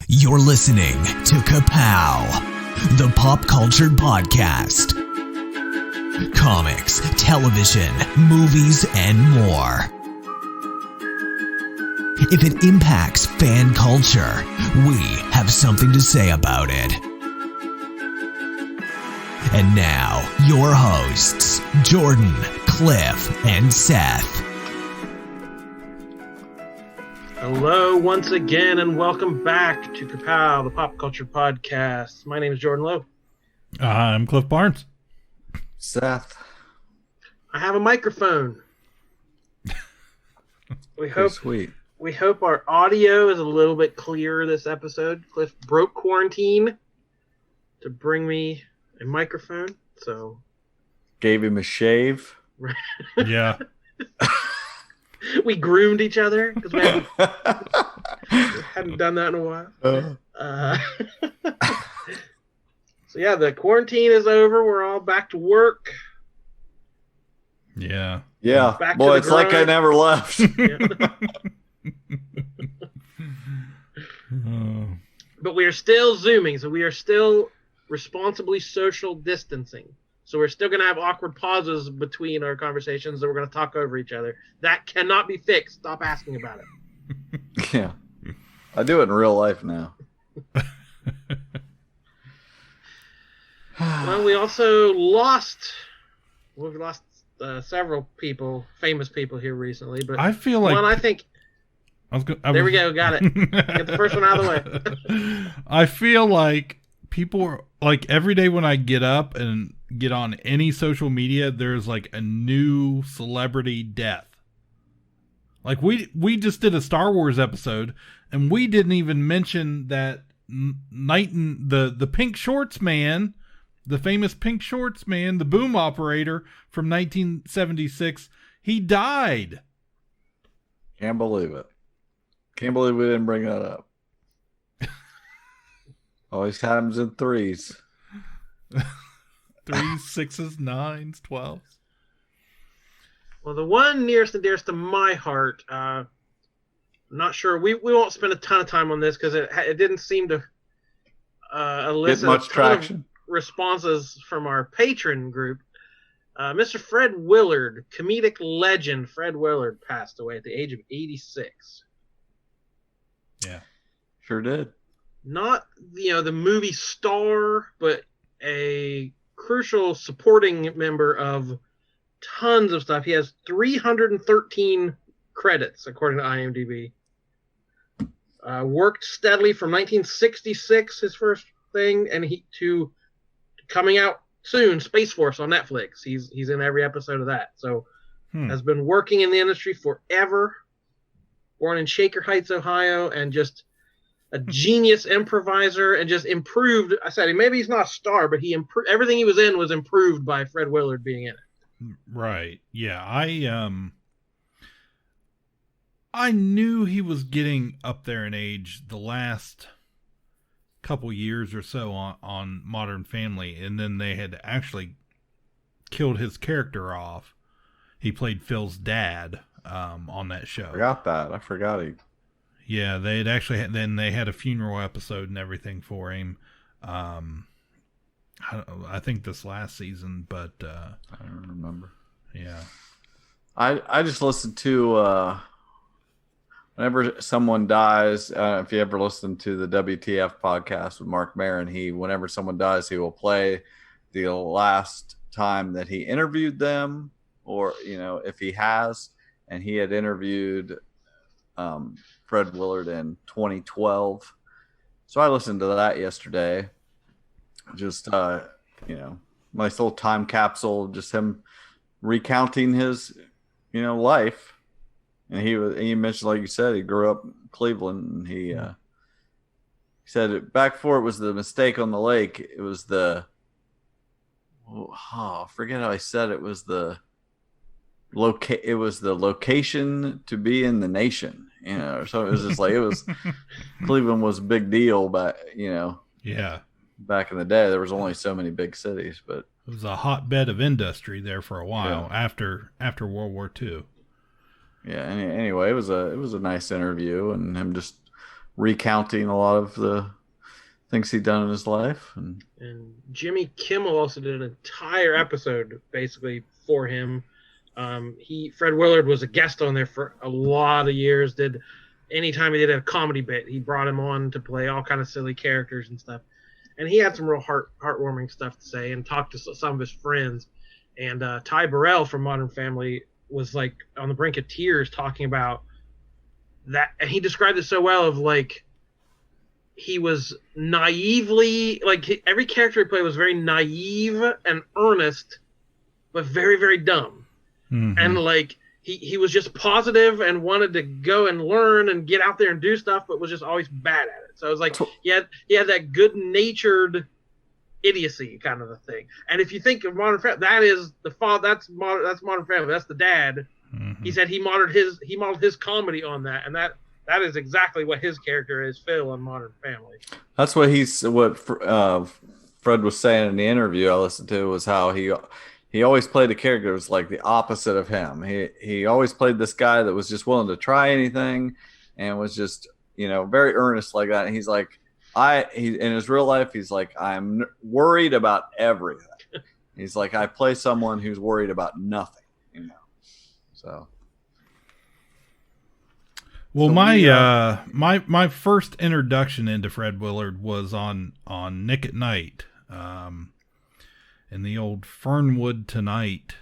You're listening to Ka-Pow, the pop culture podcast. Comics, television, movies, and more. If it impacts fan culture, we have something to say about it. And now, your hosts, Jordan, Cliff, and Seth. Hello once again, and welcome back to Ka-Pow, the pop culture podcast. My name is Jordan Lowe. I'm Cliff Barnes. Seth. I have a microphone. We hope our audio is a little bit clearer this episode. Cliff broke quarantine to bring me a microphone, so Gave him a shave. Yeah. We groomed each other because we hadn't done that in a while. So yeah, the quarantine is over. We're all back to work. Yeah. Yeah. Back Boy, to it's like I never left. But we are still Zooming, so we are still responsibly social distancing. So we're still going to have awkward pauses between our conversations that we're going to talk over each other. That cannot be fixed. Stop asking about it. Yeah. I do it in real life now. Well, we also lost several people, famous people here recently. But I feel like one, I think. There we go. Got it. Get the first one out of the way. I feel like people are like every day when I get up and get on any social media, there's like a new celebrity death. Like we just did a Star Wars episode and we didn't even mention that the pink shorts man, the famous pink shorts man, the boom operator from 1976, he died. Can't believe it. Can't believe we didn't bring that up. Always happens in threes. 3s, 6s, 9s, 12s. Well, the one nearest and dearest to my heart, I'm not sure. We won't spend a ton of time on this because it didn't seem to elicit Get much traction. Responses from our patron group. Mr. Fred Willard, comedic legend Fred Willard, passed away at the age of 86. Yeah. Sure did. Not, the movie star, but a crucial supporting member of tons of stuff. He has 313 credits, according to IMDb. Worked steadily from 1966, his first thing, and to coming out soon, Space Force on Netflix. He's in every episode of that. So has been working in the industry forever. Born in Shaker Heights, Ohio, and just a genius improviser, and just improved. I said maybe he's not a star, but he improved. Everything he was in was improved by Fred Willard being in it. Right. Yeah. I knew he was getting up there in age the last couple years or so on Modern Family, and then they had actually killed his character off. He played Phil's dad on that show. I forgot he. Yeah, they had actually then they had a funeral episode and everything for him. I think this last season, but I don't remember. Yeah, I just listened to whenever someone dies. If you ever listen to the WTF podcast with Mark Maron, whenever someone dies, he will play the last time that he interviewed them, or if he has, and he had interviewed Fred Willard in 2012. So I listened to that yesterday. Just nice little time capsule, just him recounting his life. And he mentioned, like you said, he grew up in Cleveland, and he said back before it was the mistake on the lake, it was I forget how he said it was the location to be in the nation, so it was just like, Cleveland was a big deal back, yeah, back in the day. There was only so many big cities, but it was a hotbed of industry there for a while. After World War II. Yeah. Anyway, it was a nice interview, and him just recounting a lot of the things he'd done in his life. And Jimmy Kimmel also did an entire episode basically for him. Fred Willard was a guest on there for a lot of years. Anytime he did a comedy bit, he brought him on to play all kind of silly characters and stuff. And he had some real heartwarming stuff to say and talked to some of his friends. And Ty Burrell from Modern Family was like on the brink of tears talking about that. And he described it so well of like, he was naively, like every character he played was very naive and earnest, but very, very dumb. Mm-hmm. And like, he was just positive and wanted to go and learn and get out there and do stuff, but was just always bad at it. So it was like, he had that good-natured idiocy kind of a thing. And if you think of Modern Family, that is the father. That's Modern Family. That's the dad. Mm-hmm. He said he modeled his comedy on that, and that is exactly what his character is, Phil, on Modern Family. That's what Fred was saying in the interview I listened to, was how he always played a character that was like the opposite of him. He always played this guy that was just willing to try anything and was just, very earnest like that. And he's like, in his real life, he's like, I'm worried about everything. He's like, I play someone who's worried about nothing, so. Well, my first introduction into Fred Willard was on Nick at Night, in the old Fernwood Tonight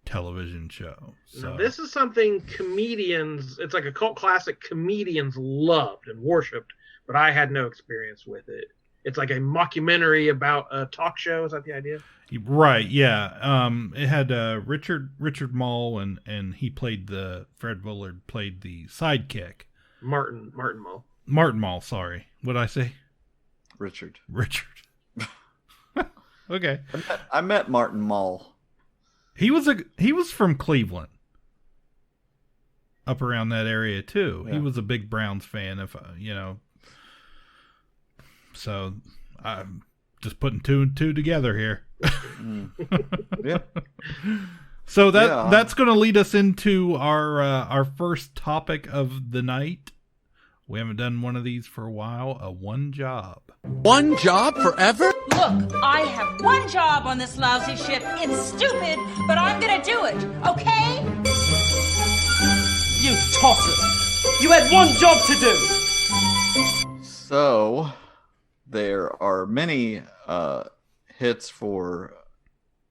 television show. So now, this is something comedians, it's like a cult classic, comedians loved and worshipped, but I had no experience with it. It's like a mockumentary about a talk show. Is that the idea? Right, yeah. It had Richard Mall, and he played Fred Willard played the sidekick. Martin Mall. Martin Mall, sorry. What'd I say? Richard. Okay. I met Martin Mall. He was from Cleveland. Up around that area too. Yeah. He was a big Browns fan, so I'm just putting two and two together here. Yeah. So that's going to lead us into our first topic of the night. We haven't done one of these for a while. A one job. One job forever? Look, I have one job on this lousy ship. It's stupid, but I'm going to do it, okay? You tosser! You had one job to do! So, there are many hits for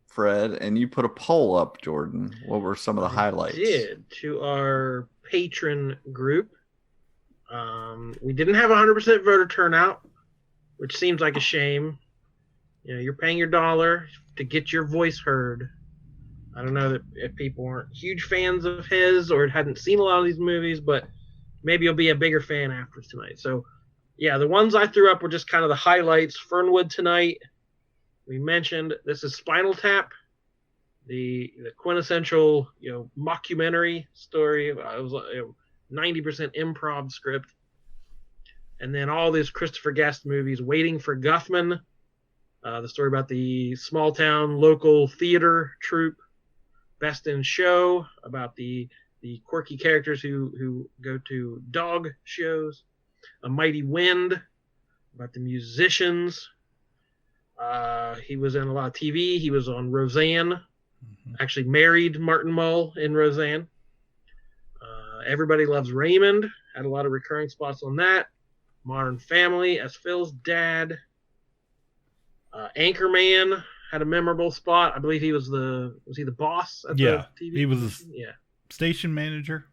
Fred, and you put a poll up, Jordan. What were some of the highlights? I did, to our patron group. We didn't have 100% voter turnout, which seems like a shame. You're paying your $1 to get your voice heard. I don't know if people weren't huge fans of his or hadn't seen a lot of these movies, but maybe you'll be a bigger fan after tonight. So, yeah, the ones I threw up were just kind of the highlights. Fernwood Tonight, we mentioned. This is Spinal Tap, the quintessential mockumentary story. It was 90% improv script. And then all these Christopher Guest movies, Waiting for Guffman, the story about the small town local theater troupe, Best in Show, about the quirky characters who go to dog shows, A Mighty Wind, about the musicians. He was in a lot of TV. He was on Roseanne, actually married Martin Mull in Roseanne. Everybody Loves Raymond, had a lot of recurring spots on that. Modern Family as Phil's dad. Anchorman had a memorable spot. I believe he was the boss at the TV? He was station manager.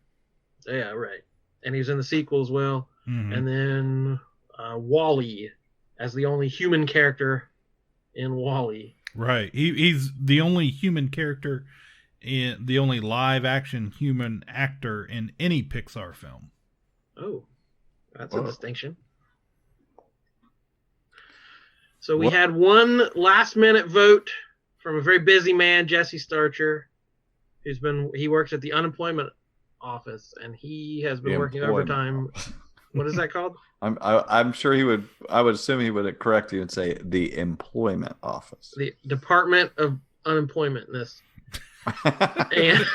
Yeah, right. And he was in the sequel as well. Mm-hmm. And then Wall-E as the only human character in Wall-E. Right. He's the only human character, the only live action human actor in any Pixar film. Oh, that's a distinction. So we had one last minute vote from a very busy man, Jesse Starcher, he works at the unemployment office, and he has been working overtime. What is that called? I'm sure I would assume he would correct you and say the employment office. The Department of Unemploymentness. And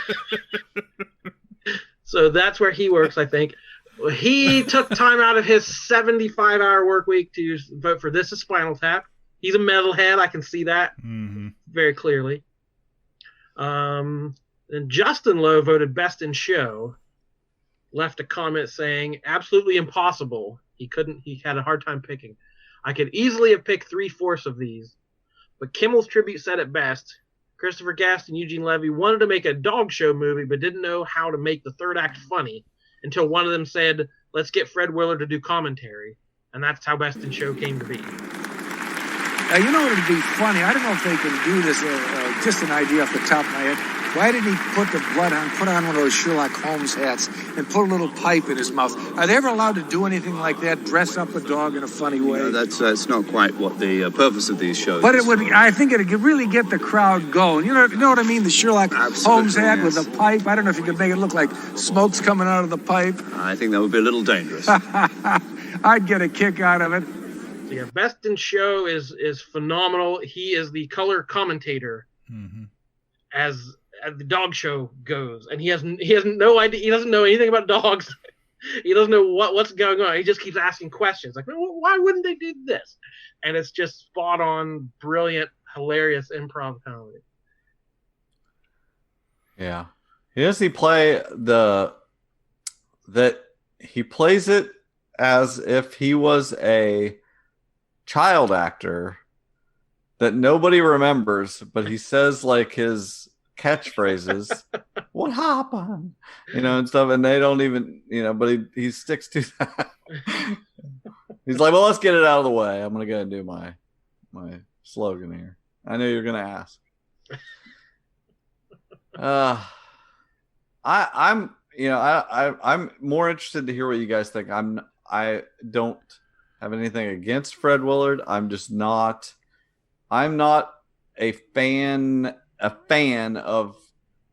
so that's where he works, I think. Well, he took time out of his 75-hour work week to vote for This Is Spinal Tap. He's a metalhead. I can see that very clearly. And Justin Lowe voted Best in Show. Left a comment saying, absolutely impossible. He had a hard time picking. I could easily have picked 3/4 of these. But Kimmel's tribute said it best. Christopher Guest and Eugene Levy wanted to make a dog show movie, but didn't know how to make the third act funny until one of them said, let's get Fred Willard to do commentary. And that's how Best in Show came to be. You know what would be funny? I don't know if they can do this, just an idea off the top of my head. Why did he put on one of those Sherlock Holmes hats and put a little pipe in his mouth? Are they ever allowed to do anything like that, dress up a dog in a funny way? No, that's not quite what the purpose of these shows but is. It would. I think it could really get the crowd going. You know what I mean? The Sherlock Holmes hat with a pipe. I don't know if you could make it look like smoke's coming out of the pipe. I think that would be a little dangerous. I'd get a kick out of it. So yeah, Best in Show is phenomenal. He is the color commentator as the dog show goes, and he has no idea. He doesn't know anything about dogs. He doesn't know what's going on. He just keeps asking questions like, well, why wouldn't they do this? And it's just spot on, brilliant, hilarious improv comedy. Yeah, he plays it as if he was a child actor that nobody remembers, but he says like his catchphrases, what happened, and stuff, and they don't even, but he sticks to that. He's like, well, let's get it out of the way. I'm gonna go and do my slogan here. I know you're gonna ask. I'm more interested to hear what you guys think. I don't have anything against Fred Willard. I'm not a fan of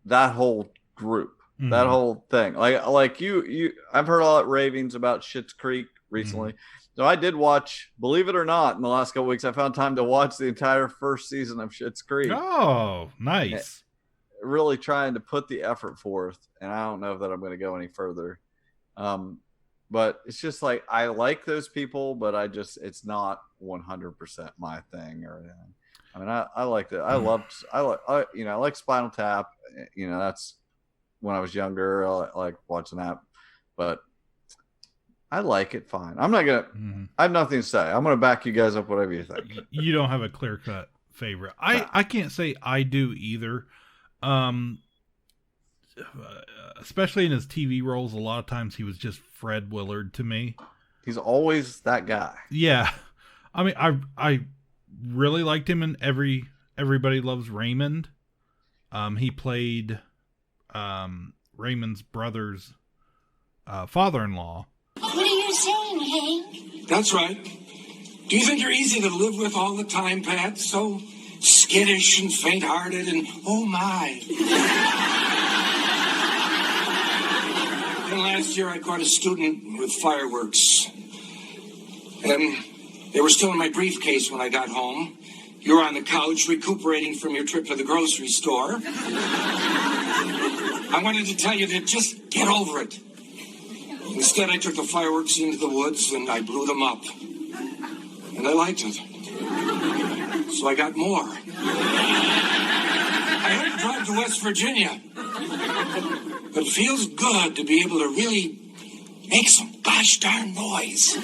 that whole group, that whole thing. Like you I've heard a lot of ravings about Schitt's Creek recently. So I did watch, believe it or not, in the last couple weeks, I found time to watch the entire first season of Schitt's Creek. Oh, nice. Really trying to put the effort forth, and I don't know that I'm going to go any further. But it's just like, I like those people, but it's not 100% my thing or anything. I mean, I liked it. I like Spinal Tap. That's when I was younger. I like watching that, but I like it fine. I'm not going to, I have nothing to say. I'm going to back you guys up, whatever you think. You don't have a clear cut favorite. I can't say I do either. Especially in his TV roles, a lot of times he was just Fred Willard to me. He's always that guy. Yeah. I mean, I really liked him in Everybody Loves Raymond. He played Raymond's brother's father-in-law. What are you saying, Hank? That's right. Do you think you're easy to live with all the time, Pat? So skittish and faint-hearted and oh my. And last year I caught a student with fireworks. And they were still in my briefcase when I got home. You were on the couch recuperating from your trip to the grocery store. I wanted to tell you to just get over it. Instead, I took the fireworks into the woods and I blew them up. And I liked it. So I got more. I had to drive to West Virginia. But it feels good to be able to really make some gosh darn noise.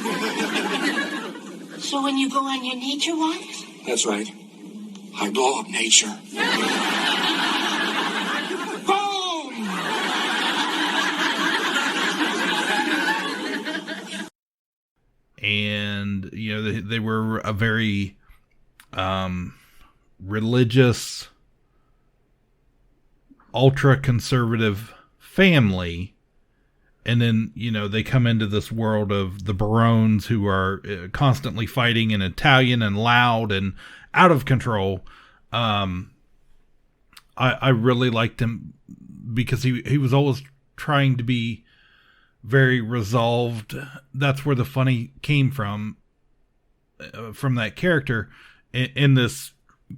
So when you go on your nature walks? That's right. I blow up nature. Boom! And, they were a very religious, ultra-conservative family. And then, they come into this world of the Barones, who are constantly fighting in Italian and loud and out of control. I really liked him because he was always trying to be very resolved. That's where the funny came from that character in this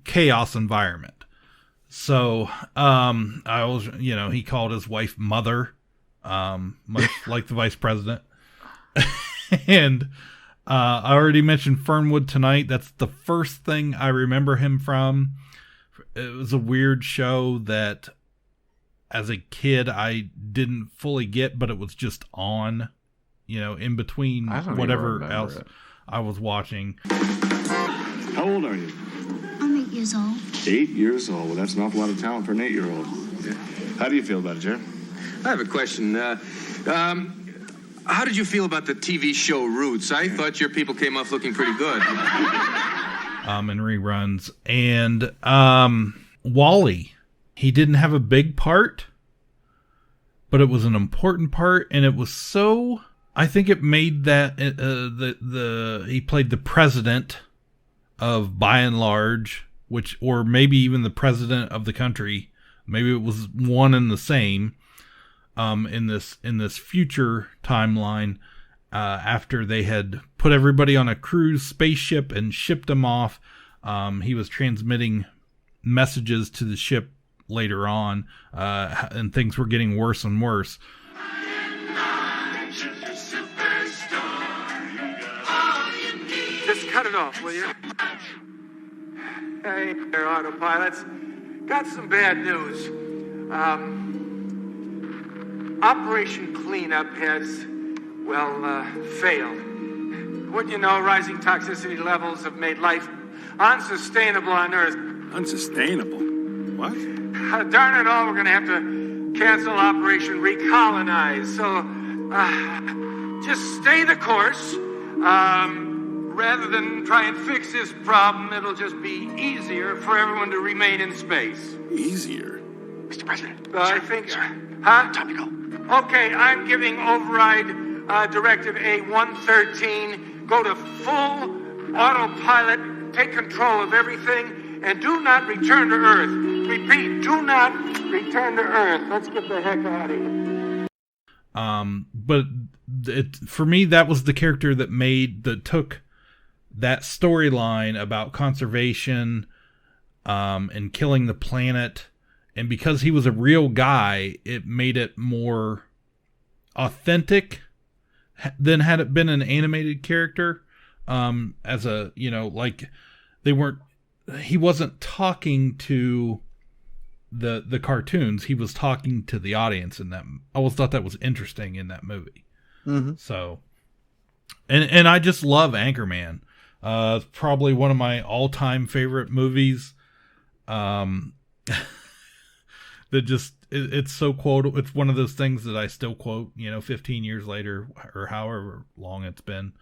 chaos environment. So, I was, he called his wife Mother, much like the vice president. And I already mentioned Fernwood Tonight. That's the first thing I remember him from. It was a weird show that as a kid I didn't fully get, but it was just on, in between whatever else I was watching. How old are you? I'm 8 years old. 8 years old. Well, that's an awful lot of talent for an 8-year-old. Yeah. How do you feel about it, Jared? I have a question. How did you feel about the TV show Roots? I thought your people came off looking pretty good. In reruns. And Wally, he didn't have a big part, but it was an important part, and it was so... I think it made that he played the president of By and Large, or maybe even the president of the country. Maybe it was one and the same. In this future timeline, after they had put everybody on a cruise spaceship and shipped them off, he was transmitting messages to the ship later on, and things were getting worse and worse. Just cut it off, will you? Hey there, autopilots. Got some bad news. Operation Cleanup has, failed. Wouldn't you know, rising toxicity levels have made life unsustainable on Earth. Unsustainable? What? Darn it all, we're going to have to cancel Operation Recolonize. So, just stay the course. Rather than try and fix this problem, it'll just be easier for everyone to remain in space. Easier? Mr. President. I think... Huh? Time to go. Okay, I'm giving override directive A113. Go to full autopilot, take control of everything, and do not return to Earth. Repeat, do not return to Earth. Let's get the heck out of here. But for me, that was the character that took that storyline about conservation and killing the planet. And because he was a real guy, it made it more authentic than had it been an animated character. He wasn't talking to the cartoons. He was talking to the audience in that. I always thought that was interesting in that movie. Mm-hmm. So, and I just love Anchorman. It's probably one of my all-time favorite movies. It's so quotable. It's one of those things that I still quote, 15 years later or however long it's been.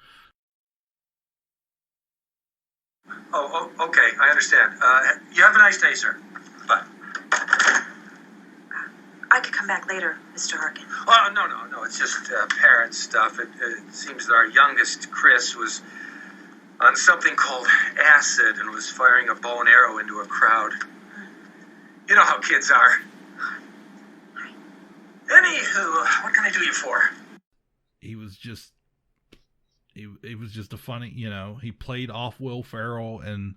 Oh, okay. I understand. You have a nice day, sir. Bye. I could come back later, Mr. Harkin. Oh, no. It's just parent stuff. It seems that our youngest, Chris, was on something called acid and was firing a bow and arrow into a crowd. You know how kids are. Anywho, what can I do you for? He was just a funny, he played off Will Ferrell and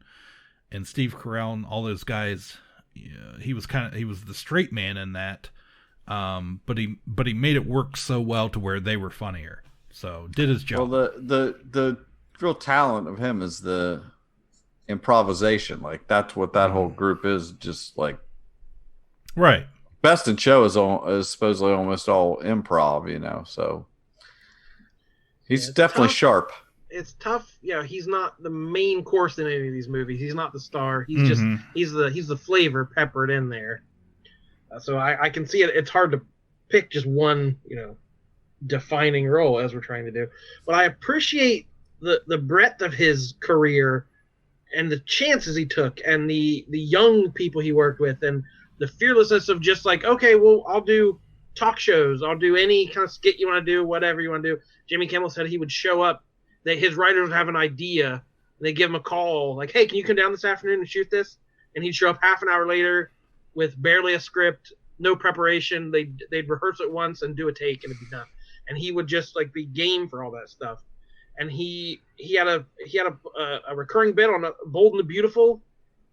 Steve Carell and all those guys. Yeah, he was the straight man in that. But he made it work so well to where they were funnier. So did his job. Well, the real talent of him is the improvisation. Like that's what that whole group is. Just like, right. Best in Show is supposedly almost all improv, so he's definitely tough. Sharp. It's tough. Yeah, he's not the main course in any of these movies. He's not the star. He's just he's the flavor peppered in there. So I can see it. It's hard to pick just one, defining role as we're trying to do. But I appreciate the breadth of his career and the chances he took and the young people he worked with and the fearlessness of just like, okay, well, I'll do talk shows. I'll do any kind of skit you want to do, whatever you want to do. Jimmy Kimmel said he would show up. His writers would have an idea. And they give him a call, like, hey, can you come down this afternoon and shoot this? And he'd show up half an hour later with barely a script, no preparation. They'd rehearse it once and do a take and it'd be done. And he would just like be game for all that stuff. And he had a recurring bit on Bold and the Beautiful.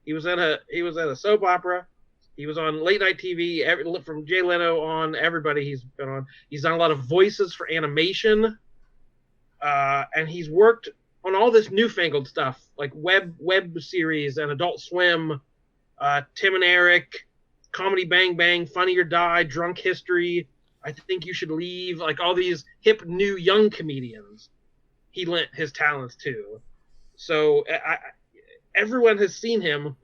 He was at a soap opera. He was on late night TV, from Jay Leno on everybody he's been on. He's done a lot of voices for animation. and he's worked on all this newfangled stuff like web series and Adult Swim, Tim and Eric, Comedy Bang Bang, Funny or Die, Drunk History, I Think You Should Leave, like all these hip new young comedians he lent his talents to. So everyone has seen him,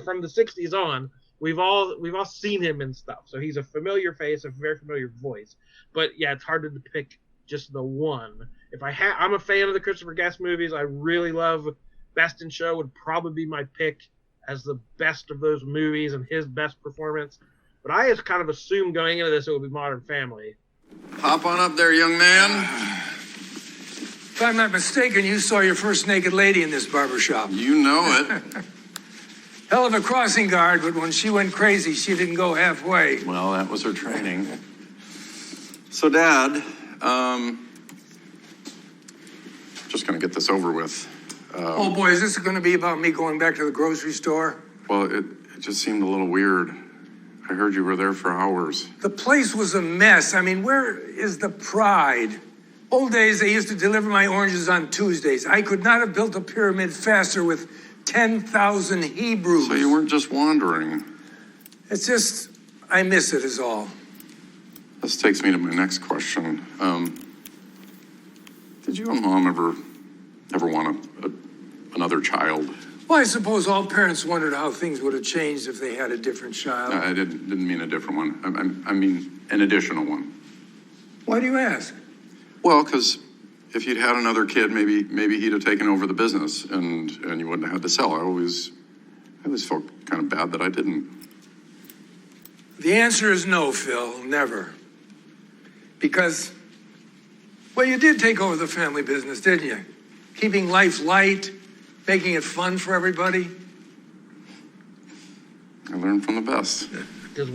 from the 60s on. We've all seen him in stuff. So he's a familiar face, a very familiar voice. But yeah, it's hard to pick just the one. I'm a fan of the Christopher Guest movies. I really love Best in Show would probably be my pick as the best of those movies and his best performance. But I just kind of assumed going into this it would be Modern Family. Hop on up there, young man. If I'm not mistaken, you saw your first naked lady in this barbershop. You know it. Hell of a crossing guard, but when she went crazy, she didn't go halfway. Well, that was her training. So, Dad, just going to get this over with. Oh, boy, is this going to be about me going back to the grocery store? Well, it just seemed a little weird. I heard you were there for hours. The place was a mess. I mean, where is the pride? Old days, they used to deliver my oranges on Tuesdays. I could not have built a pyramid faster with 10,000 Hebrews. So you weren't just wandering. It's just, I miss it is all. This takes me to my next question. Did you and Mom ever want another child? Well, I suppose all parents wondered how things would have changed if they had a different child. I didn't mean a different one. I mean an additional one. Why do you ask? Well, because if you'd had another kid, maybe he'd have taken over the business, and you wouldn't have had to sell. I always felt kind of bad that I didn't. The answer is no, Phil, never. Because, well, you did take over the family business, didn't you? Keeping life light, making it fun for everybody. I learned from the best. Because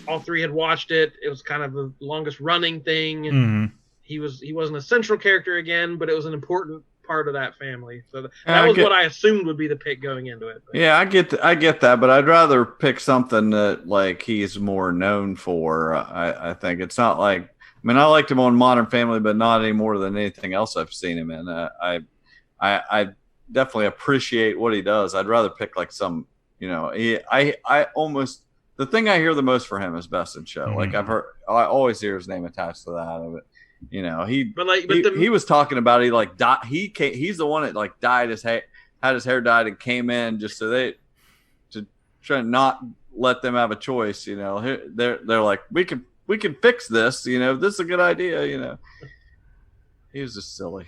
all three had watched it. It was kind of the longest running thing. Mm-hmm. He wasn't a central character again, but it was an important part of that family. So that was what I assumed would be the pick going into it. But. Yeah, I get that, but I'd rather pick something that like he's more known for. I think it's not like, I mean, I liked him on Modern Family, but not any more than anything else I've seen him in. I definitely appreciate what he does. I'd rather pick like some, I almost, the thing I hear the most for him is Best in Show. Mm-hmm. Like I always hear his name attached to that of it. He was talking about he's the one that like dyed his hair, had his hair dyed, and came in just to try to not let them have a choice. They're like, we can fix this. This is a good idea. He was just silly.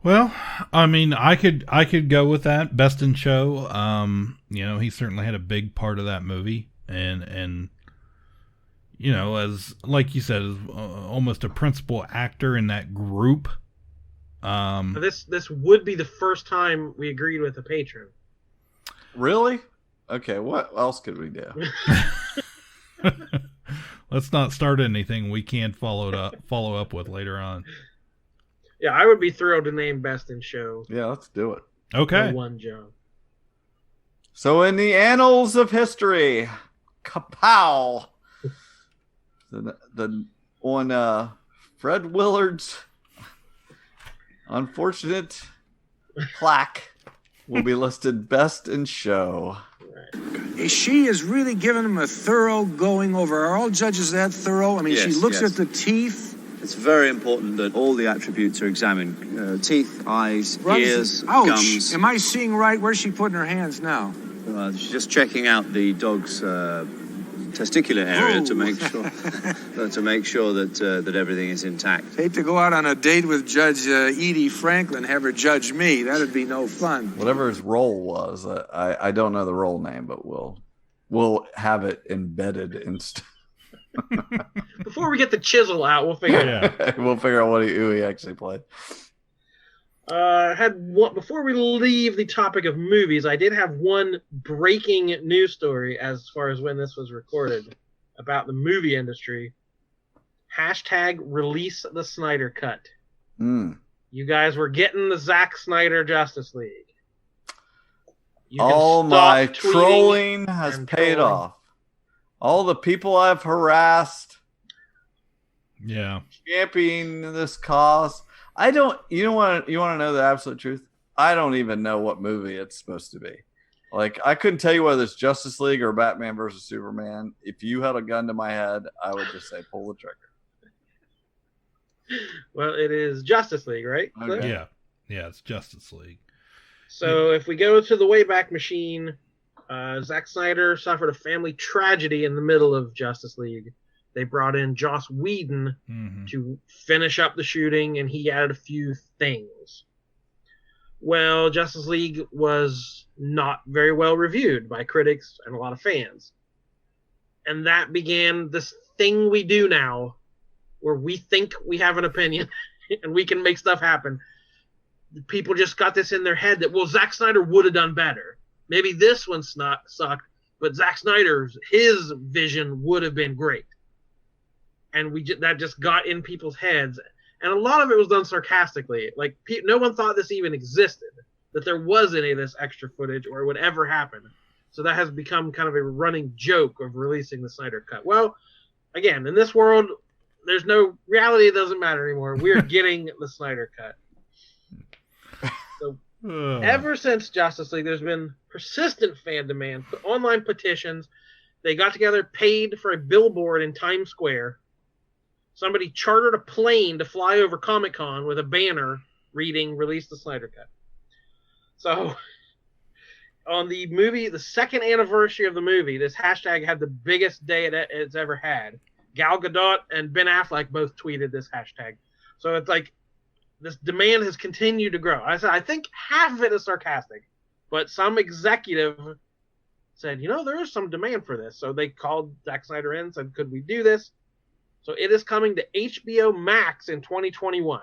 Well, I mean, I could go with that. Best in Show. He certainly had a big part of that movie, and. As like you said, as almost a principal actor in that group. This would be the first time we agreed with a patron. Really? Okay. What else could we do? Let's not start anything we can't follow up with later on. Yeah, I would be thrilled to name Best in Show. Yeah, let's do it. Okay. One, Joe. So in the annals of history, Ka-Pow. On Fred Willard's unfortunate plaque will be listed Best in Show. She is really giving him a thorough going over. Are all judges that thorough? I mean, Yes, she looks yes. at the teeth. It's very important that all the attributes are examined. Teeth, eyes, ears, Ouch. gums. Am I seeing right? Where's she putting her hands now? She's just checking out the dog's testicular area to make sure that everything is intact. Hate to go out on a date with Judge Edie Franklin, have her judge me. That'd be no fun. Whatever his role was, I don't know the role name, but we'll have it embedded in. Before we get the chisel out, we'll figure it out. We'll figure out who he actually played. Before we leave the topic of movies, I did have one breaking news story as far as when this was recorded about the movie industry. # release the Snyder Cut. You guys were getting the Zack Snyder Justice League. All my trolling has paid off. All the people I've harassed. Yeah. championing this cause. I don't. You want to know the absolute truth? I don't even know what movie it's supposed to be. Like, I couldn't tell you whether it's Justice League or Batman versus Superman. If you had a gun to my head, I would just say pull the trigger. Well, it is Justice League, right? Okay. Yeah, it's Justice League. So if we go to the Wayback Machine, Zack Snyder suffered a family tragedy in the middle of Justice League. They brought in Joss Whedon to finish up the shooting, and he added a few things. Well, Justice League was not very well reviewed by critics and a lot of fans. And that began this thing we do now, where we think we have an opinion and we can make stuff happen. People just got this in their head that, well, Zack Snyder would have done better. Maybe this one sucked, but Zack Snyder's, his vision would have been great. And that just got in people's heads. And a lot of it was done sarcastically. Like, no one thought this even existed, that there was any of this extra footage or it would ever happen. So that has become kind of a running joke of releasing the Snyder Cut. Well, again, in this world, there's no reality. It doesn't matter anymore. We're getting the Snyder Cut. So ever since Justice League, there's been persistent fan demand, online petitions. They got together, paid for a billboard in Times Square. Somebody chartered a plane to fly over Comic-Con with a banner reading, "Release the Snyder Cut." So on the movie, the second anniversary of the movie, this hashtag had the biggest day it's ever had. Gal Gadot and Ben Affleck both tweeted this hashtag. So it's like this demand has continued to grow. I think half of it is sarcastic, but some executive said, there is some demand for this. So they called Zack Snyder in and said, could we do this? So it is coming to HBO Max in 2021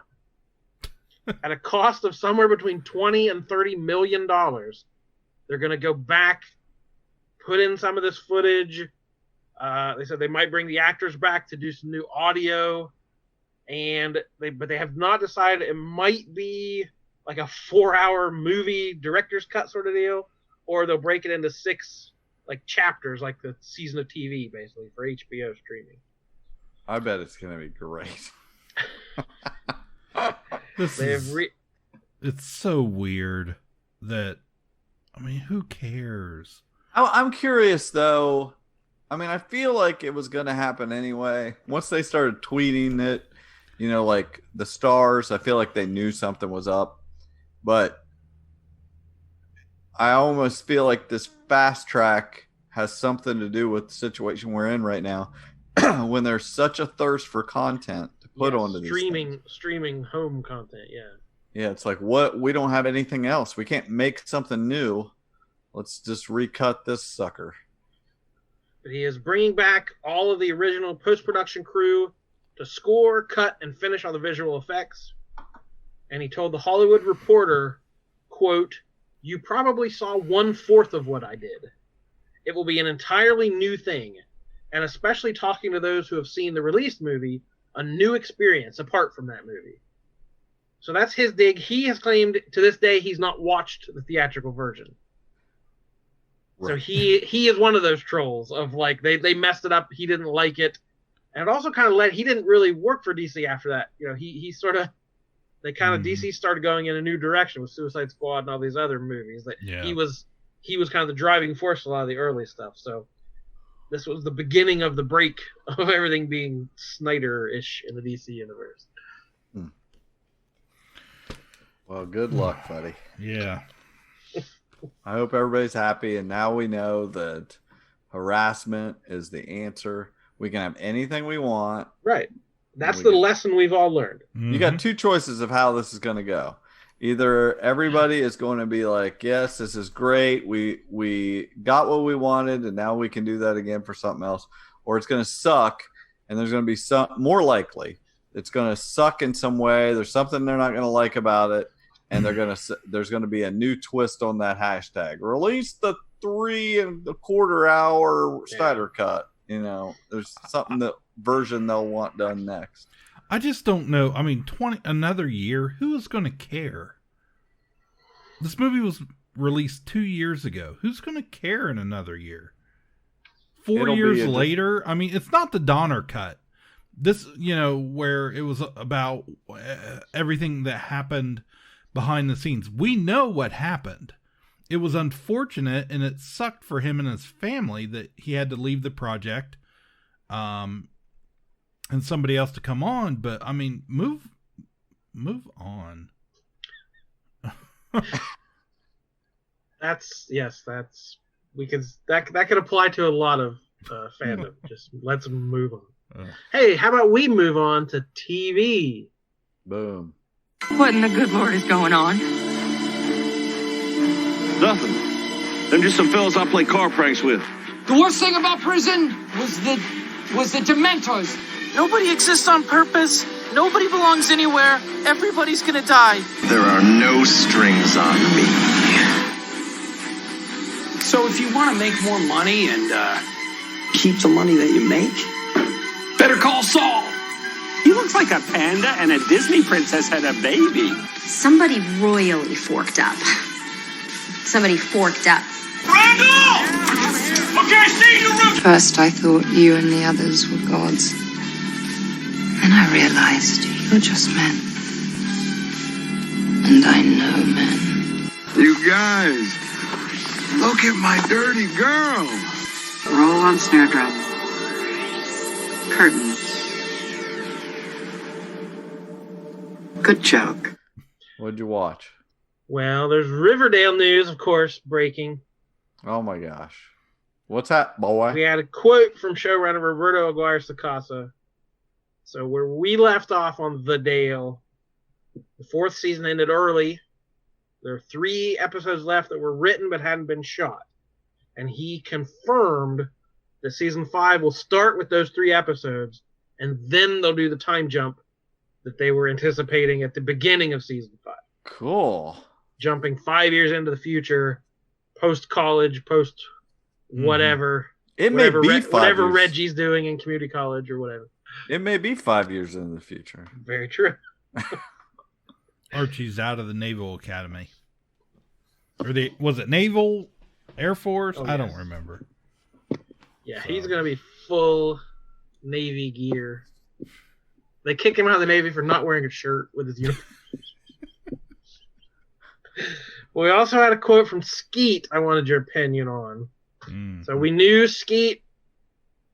at a cost of somewhere between $20 and $30 million. They're going to go back, put in some of this footage. They said they might bring the actors back to do some new audio, but they have not decided. It might be like a 4-hour movie director's cut sort of deal, or they'll break it into 6 like chapters, like the season of TV, basically for HBO streaming. I bet it's going to be great. It's so weird that, who cares? I'm curious, though. I feel like it was going to happen anyway. Once they started tweeting it, like the stars, I feel like they knew something was up. But I almost feel like this fast track has something to do with the situation we're in right now. When there's such a thirst for content to put onto these streaming home content, yeah, it's like, what? We don't have anything else. We can't make something new. Let's just recut this sucker. But he is bringing back all of the original post-production crew to score, cut, and finish all the visual effects. And he told the Hollywood Reporter, quote, "You probably saw 1/4 of what I did. It will be an entirely new thing. And especially talking to those who have seen the released movie, a new experience apart from that movie." So that's his dig. He has claimed to this day he's not watched the theatrical version. Right. So he is one of those trolls of like they messed it up. He didn't like it, and it also kind of he didn't really work for DC after that. He sort of DC started going in a new direction with Suicide Squad and all these other movies. He was kind of the driving force of a lot of the early stuff. So this was the beginning of the break of everything being Snyder-ish in the DC universe. Well, good luck, buddy. Yeah. I hope everybody's happy, and now we know that harassment is the answer. We can have anything we want. Right. That's the lesson we've all learned. You got 2 choices of how this is going to go. Either everybody is going to be like, yes, this is great. We got what we wanted, and now we can do that again for something else. Or it's going to suck, and there's going to be some more likely. It's going to suck in some way. There's something they're not going to like about it, and there's going to be a new twist on that hashtag. Release the 3.25 hour Snyder Cut. There's something version they'll want done next. I just don't know. Another year, who is going to care? This movie was released 2 years ago. Who's going to care in another year? 4 years later? It's not the Donner cut. this, where it was about everything that happened behind the scenes. We know what happened. It was unfortunate, and it sucked for him and his family that he had to leave the project, and somebody else to come on. But I mean, move on. That could apply to a lot of fandom. Just let's move on. Hey, how about we move on to TV? Boom. What in the good Lord is going on? Nothing. Them just some fellas I play car pranks with. The worst thing about prison was the Dementors. Nobody exists on purpose. Nobody belongs anywhere. Everybody's gonna die. There are no strings on me. So if you want to make more money and keep the money that you make, better call Saul. He looks like a panda and a Disney princess had a baby. Somebody royally forked up. Somebody forked up. Randall! Okay, see you, Roof! First, I thought you and the others were gods. Then I realized you're just men. And I know men. You guys, look at my dirty girl. Roll on snare drum. Curtain. Good joke. What'd you watch? Well, there's Riverdale news, of course, breaking. Oh my gosh. What's that, boy? We had a quote from showrunner Roberto Aguirre-Sacasa. So where we left off on The Dale, the 4th season ended early. There are 3 episodes left that were written but hadn't been shot. And he confirmed that season 5 will start with those 3 episodes, and then they'll do the time jump that they were anticipating at the beginning of season 5. Cool. Jumping 5 years into the future, post-college, post-whatever. It may be 5 whatever years. Reggie's doing in community college or whatever. It may be 5 years in the future. Very true. Archie's out of the Naval Academy. Was it Naval Air Force? Oh, I don't yes. remember. Yeah, he's going to be full Navy gear. They kick him out of the Navy for not wearing a shirt with his uniform. We also had a quote from Skeet I wanted your opinion on. So we knew Skeet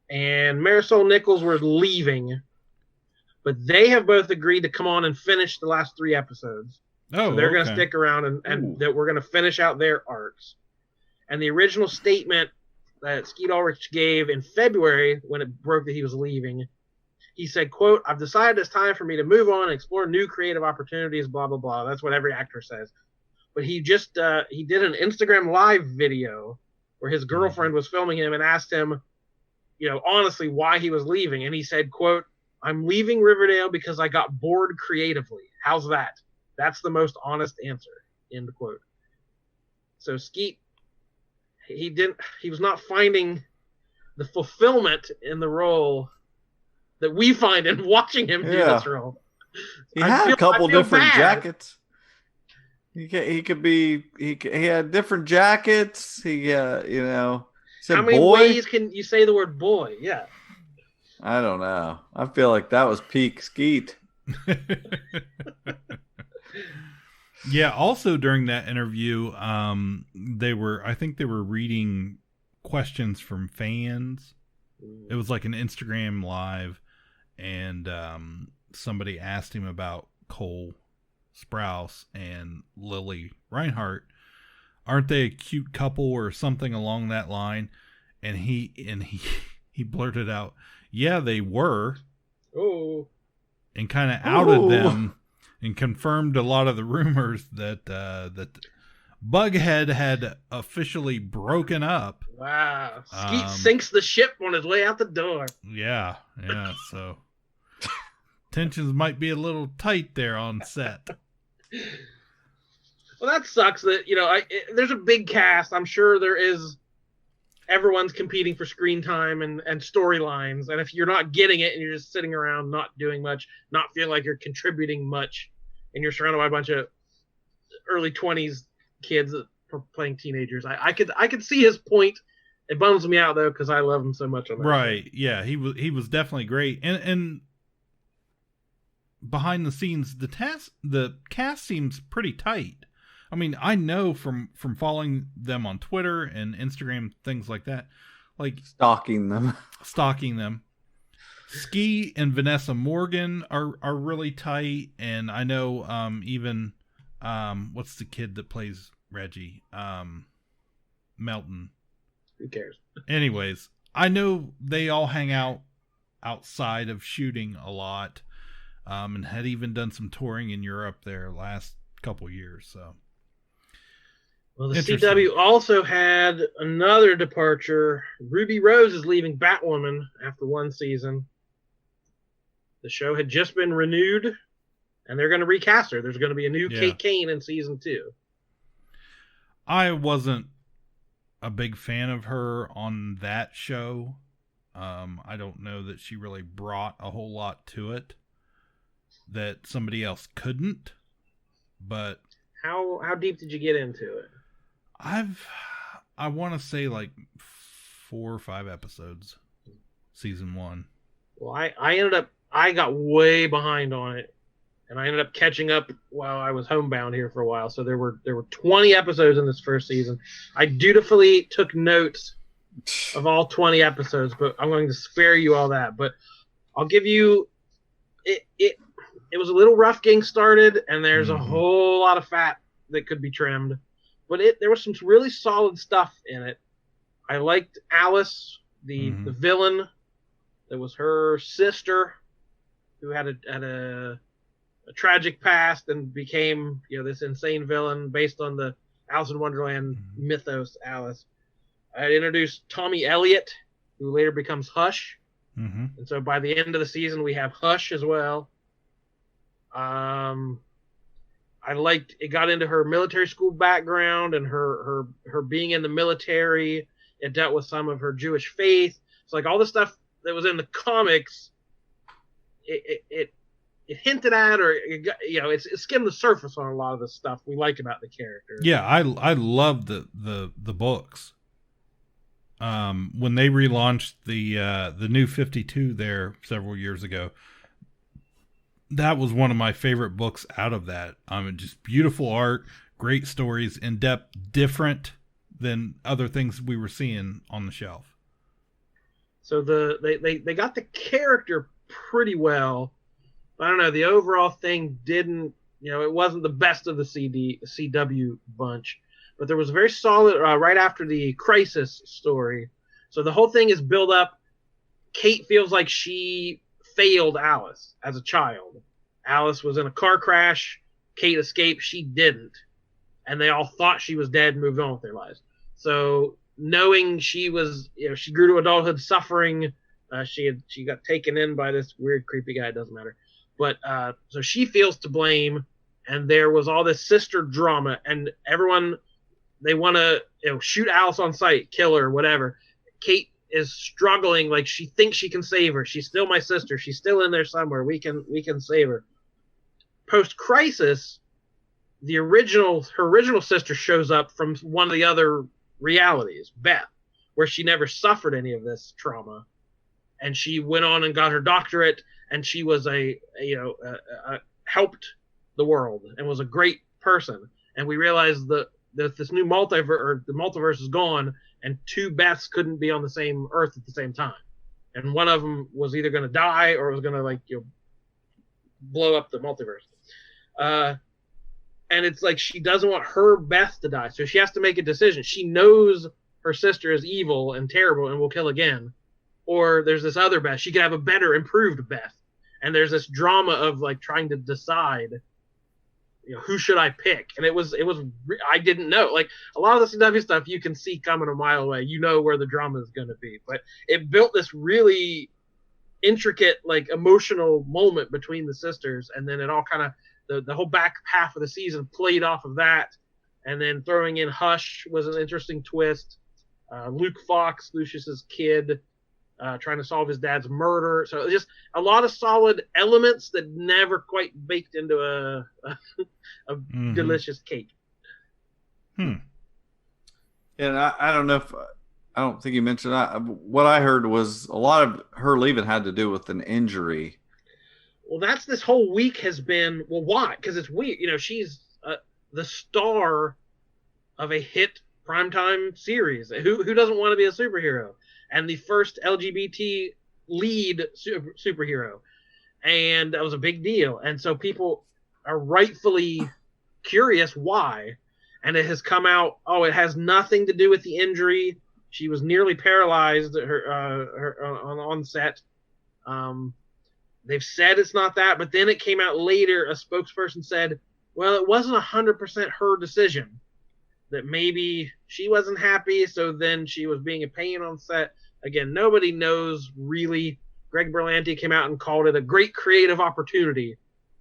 and Marisol Nichols were leaving, but they have both agreed to come on and finish the last 3 episodes. Oh, so they're going okay. to stick around and that we're going to finish out their arcs. And the original statement that Skeet Ulrich gave in February when it broke that he was leaving, he said, quote, "I've decided it's time for me to move on and explore new creative opportunities, blah, blah, blah." That's what every actor says. But he just, he did an Instagram live video where his girlfriend was filming him and asked him, honestly, why he was leaving. And he said, quote, "I'm leaving Riverdale because I got bored creatively. How's that? That's the most honest answer," end quote. So Skeet, he was not finding the fulfillment in the role that we find in watching him do this role. He had a couple different jackets. He had different jackets. He said how many boy? ways can you say the word boy? Yeah. I don't know. I feel like that was peak Skeet. Yeah. Also during that interview, I think they were reading questions from fans. It was like an Instagram live, and somebody asked him about Cole Sprouse and Lily Reinhart. Aren't they a cute couple or something along that line? And he blurted out, "Yeah, they were." Oh. And kind of outed them and confirmed a lot of the rumors that Bughead had officially broken up. Wow. Skeet sinks the ship on his way out the door. Yeah. So tensions might be a little tight there on set. Well, that sucks that, there's a big cast. I'm sure everyone's competing for screen time and storylines. And if you're not getting it and you're just sitting around not doing much, not feeling like you're contributing much, and you're surrounded by a bunch of early 20s kids that are playing teenagers, I could see his point. It bums me out though because I love him so much on that Right. show. Yeah, he was definitely great. And behind the scenes, the cast seems pretty tight. I mean, I know from following them on Twitter and Instagram, things like that, like stalking them. Ski and Vanessa Morgan are really tight, and I know even what's the kid that plays Reggie? Melton. Who cares? Anyways, I know they all hang out outside of shooting a lot, and had even done some touring in Europe their last couple years. So, well, the CW also had another departure. Ruby Rose is leaving Batwoman after one season. The show had just been renewed, and they're going to recast her. There's going to be a new Kate Kane in season 2. I wasn't a big fan of her on that show. I don't know that she really brought a whole lot to it that somebody else couldn't. But how deep did you get into it? I want to say like 4 or 5 episodes, season 1. Well, I got way behind on it, and I ended up catching up while I was homebound here for a while. So there were 20 episodes in this first season. I dutifully took notes of all 20 episodes, but I'm going to spare you all that. But I'll give you it was a little rough getting started, and there's a whole lot of fat that could be trimmed. But there was some really solid stuff in it. I liked Alice, the villain. That was her sister, who had a tragic past and became this insane villain based on the Alice in Wonderland mythos. Alice. I introduced Tommy Elliott, who later becomes Hush, and so by the end of the season we have Hush as well. I liked it. Got into her military school background and her being in the military. It dealt with some of her Jewish faith. It's like all the stuff that was in the comics. It hinted at, or it skimmed the surface on a lot of the stuff we like about the character. Yeah, I love the books. When they relaunched the New 52 there several years ago, that was one of my favorite books out of that. Just beautiful art, great stories, in depth, different than other things we were seeing on the shelf. So they got the character pretty well. I don't know, the overall thing didn't, it wasn't the best of the CW bunch, but there was a very solid right after the Crisis story. So the whole thing is built up. Kate feels like she failed Alice as a child. Alice was in a car crash. Kate escaped. She didn't. And they all thought she was dead and moved on with their lives. So knowing she was, she grew to adulthood suffering. She got taken in by this weird, creepy guy. It doesn't matter. But so she feels to blame, and there was all this sister drama, and everyone, they want to shoot Alice on sight, kill her, whatever. Kate is struggling, like she thinks she can save her. She's still my sister. She's still in there somewhere. We can save her. Post Crisis, her original sister shows up from one of the other realities, Beth, where she never suffered any of this trauma, and she went on and got her doctorate, and she was helped the world and was a great person. And we realized that this new the multiverse is gone, and 2 Beths couldn't be on the same Earth at the same time, and one of them was either going to die or was going to blow up the multiverse. And it's like she doesn't want her Beth to die, so she has to make a decision. She knows her sister is evil and terrible and will kill again, or there's this other Beth. She could have a better, improved Beth. And there's this drama of trying to decide, who should I pick? And it was I didn't know. Like a lot of the CW stuff you can see coming a mile away. Where the drama is going to be. But it built this really intricate, emotional moment between the sisters, and then it all kind of the whole back half of the season played off of that, and then throwing in Hush was an interesting twist. Luke Fox, Lucius's kid, trying to solve his dad's murder. So just a lot of solid elements that never quite baked into a delicious cake. And I don't know if I don't think you mentioned that. What I heard was a lot of her leaving had to do with an injury. Well, that's this whole week has been, well, why? Because it's weird. You know, she's the star of a hit primetime series. Who doesn't want to be a superhero? And the first LGBT lead superhero. And that was a big deal. And so people are rightfully curious why. And it has come out, it has nothing to do with the injury. She was nearly paralyzed on set. They've said it's not that, but then it came out later. A spokesperson said, well, it wasn't 100% her decision, that maybe she wasn't happy, so then she was being a pain on set. Again, nobody knows really. Greg Berlanti came out and called it a great creative opportunity,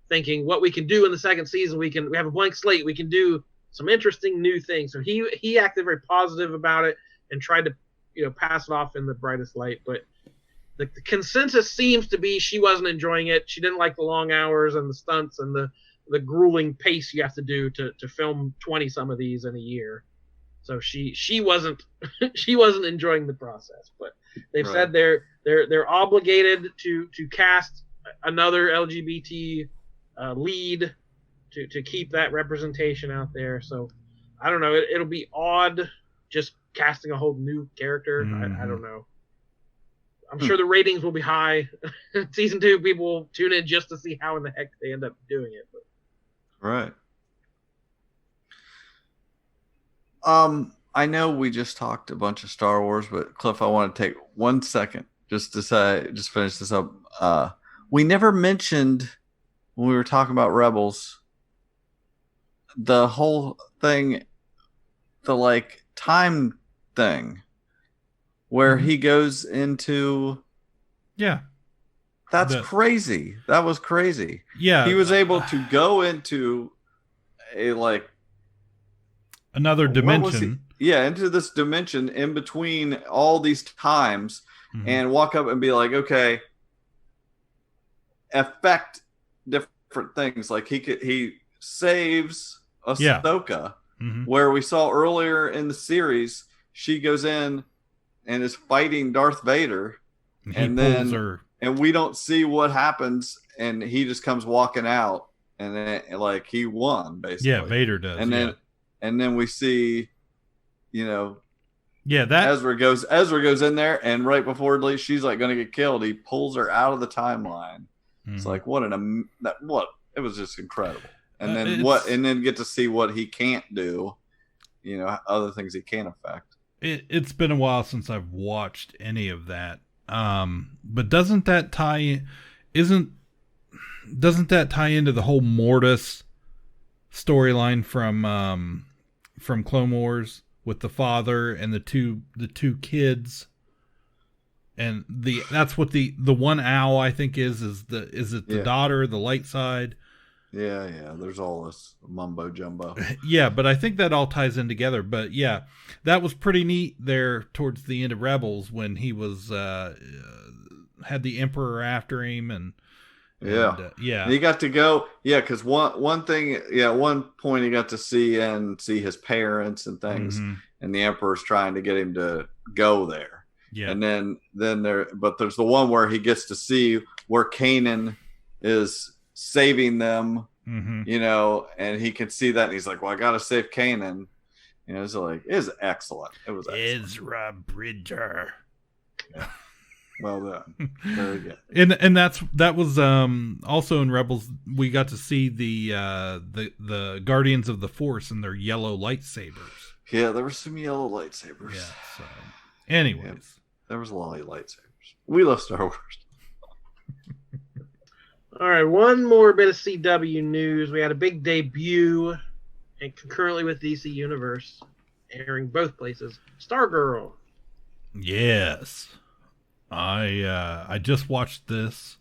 thinking what we can do in the second season, we have a blank slate, we can do some interesting new things. So he acted very positive about it and tried to pass it off in the brightest light. But the consensus seems to be she wasn't enjoying it. She didn't like the long hours and the stunts and the grueling pace you have to do to film 20 some of these in a year. So she wasn't enjoying the process. But they've said they're obligated to cast another LGBT lead to keep that representation out there. So I don't know. It'll be odd just casting a whole new character. Mm-hmm. I don't know. I'm sure the ratings will be high. Season 2, people will tune in just to see how in the heck they end up doing it. But. Right. I know we just talked a bunch of Star Wars, but Cliff, I want to take 1 second just finish this up. We never mentioned when we were talking about Rebels, the whole thing, the time thing where he goes into. Yeah. That's crazy. That was crazy. Yeah. He was able to go into a another dimension. Into this dimension in between all these times and walk up and be like, okay, affect different things. Like he saves Ahsoka, where we saw earlier in the series, she goes in and is fighting Darth Vader, and we don't see what happens, and he just comes walking out, and then he won basically. Yeah, Vader does. And then we see, that Ezra goes in there, and right before she's going to get killed, he pulls her out of the timeline. It's like it was just incredible. And then get to see what he can't do, other things he can't affect. It's been a while since I've watched any of that. But doesn't that tie into the whole Mortis storyline from Clone Wars with the father and the two kids? And that's what the one owl I think is it the daughter, the light side? Yeah. There's all this mumbo jumbo. Yeah, but I think that all ties in together. But yeah, that was pretty neat there towards the end of Rebels when he was had the Emperor after him and he got to go. Yeah, because one thing, at one point he got to see his parents and things, and the Emperor's trying to get him to go there. Yeah, and then there's the one where he gets to see where Kanan is saving them, and he can see that, and he's like, well, I gotta save Kanan. It's it was excellent. It was excellent. Ezra Bridger. Yeah. Well done. Very good. And that was also in Rebels. We got to see the Guardians of the Force and their yellow lightsabers. Yeah, there were some yellow lightsabers. Yeah. So, anyways, there was a lot of lightsabers. We love Star Wars. All right, one more bit of CW news. We had a big debut, and concurrently with DC Universe, airing both places. Stargirl. Yes. I just watched this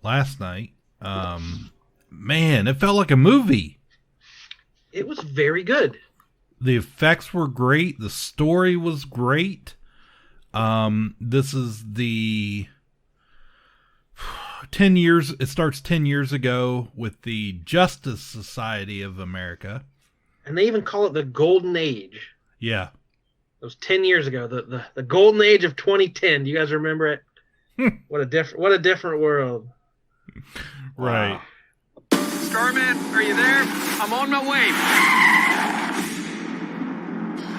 last night. Man, it felt like a movie. It was very good. The effects were great. The story was great. This is the 10 years. It starts 10 years ago with the Justice Society of America. And they even call it the Golden Age. Yeah. It was 10 years ago, the golden age of 2010. Do you guys remember it? What a different world. Right. Starman, are you there? I'm on my way.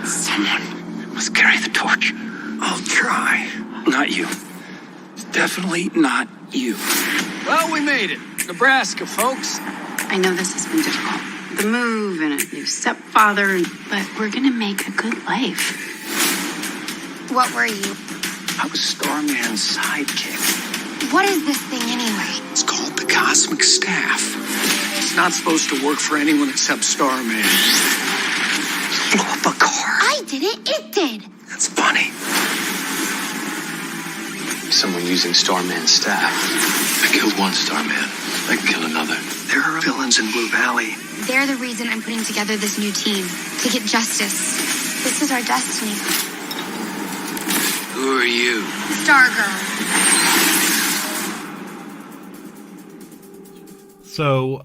Someone must carry the torch. I'll try. Not you. Definitely not you. Well, we made it. Nebraska, folks. I know this has been difficult. The move and a new stepfather, but we're gonna make a good life. What were you? I was Starman's sidekick. What is this thing anyway? It's called the Cosmic Staff. It's not supposed to work for anyone except Starman. Blew up a car. I didn't, it did. That's funny. Someone using Starman's staff. I killed one Starman. I can kill another. There are villains in Blue Valley. They're the reason I'm putting together this new team. To get justice. This is our destiny. Who are you? Stargirl. So,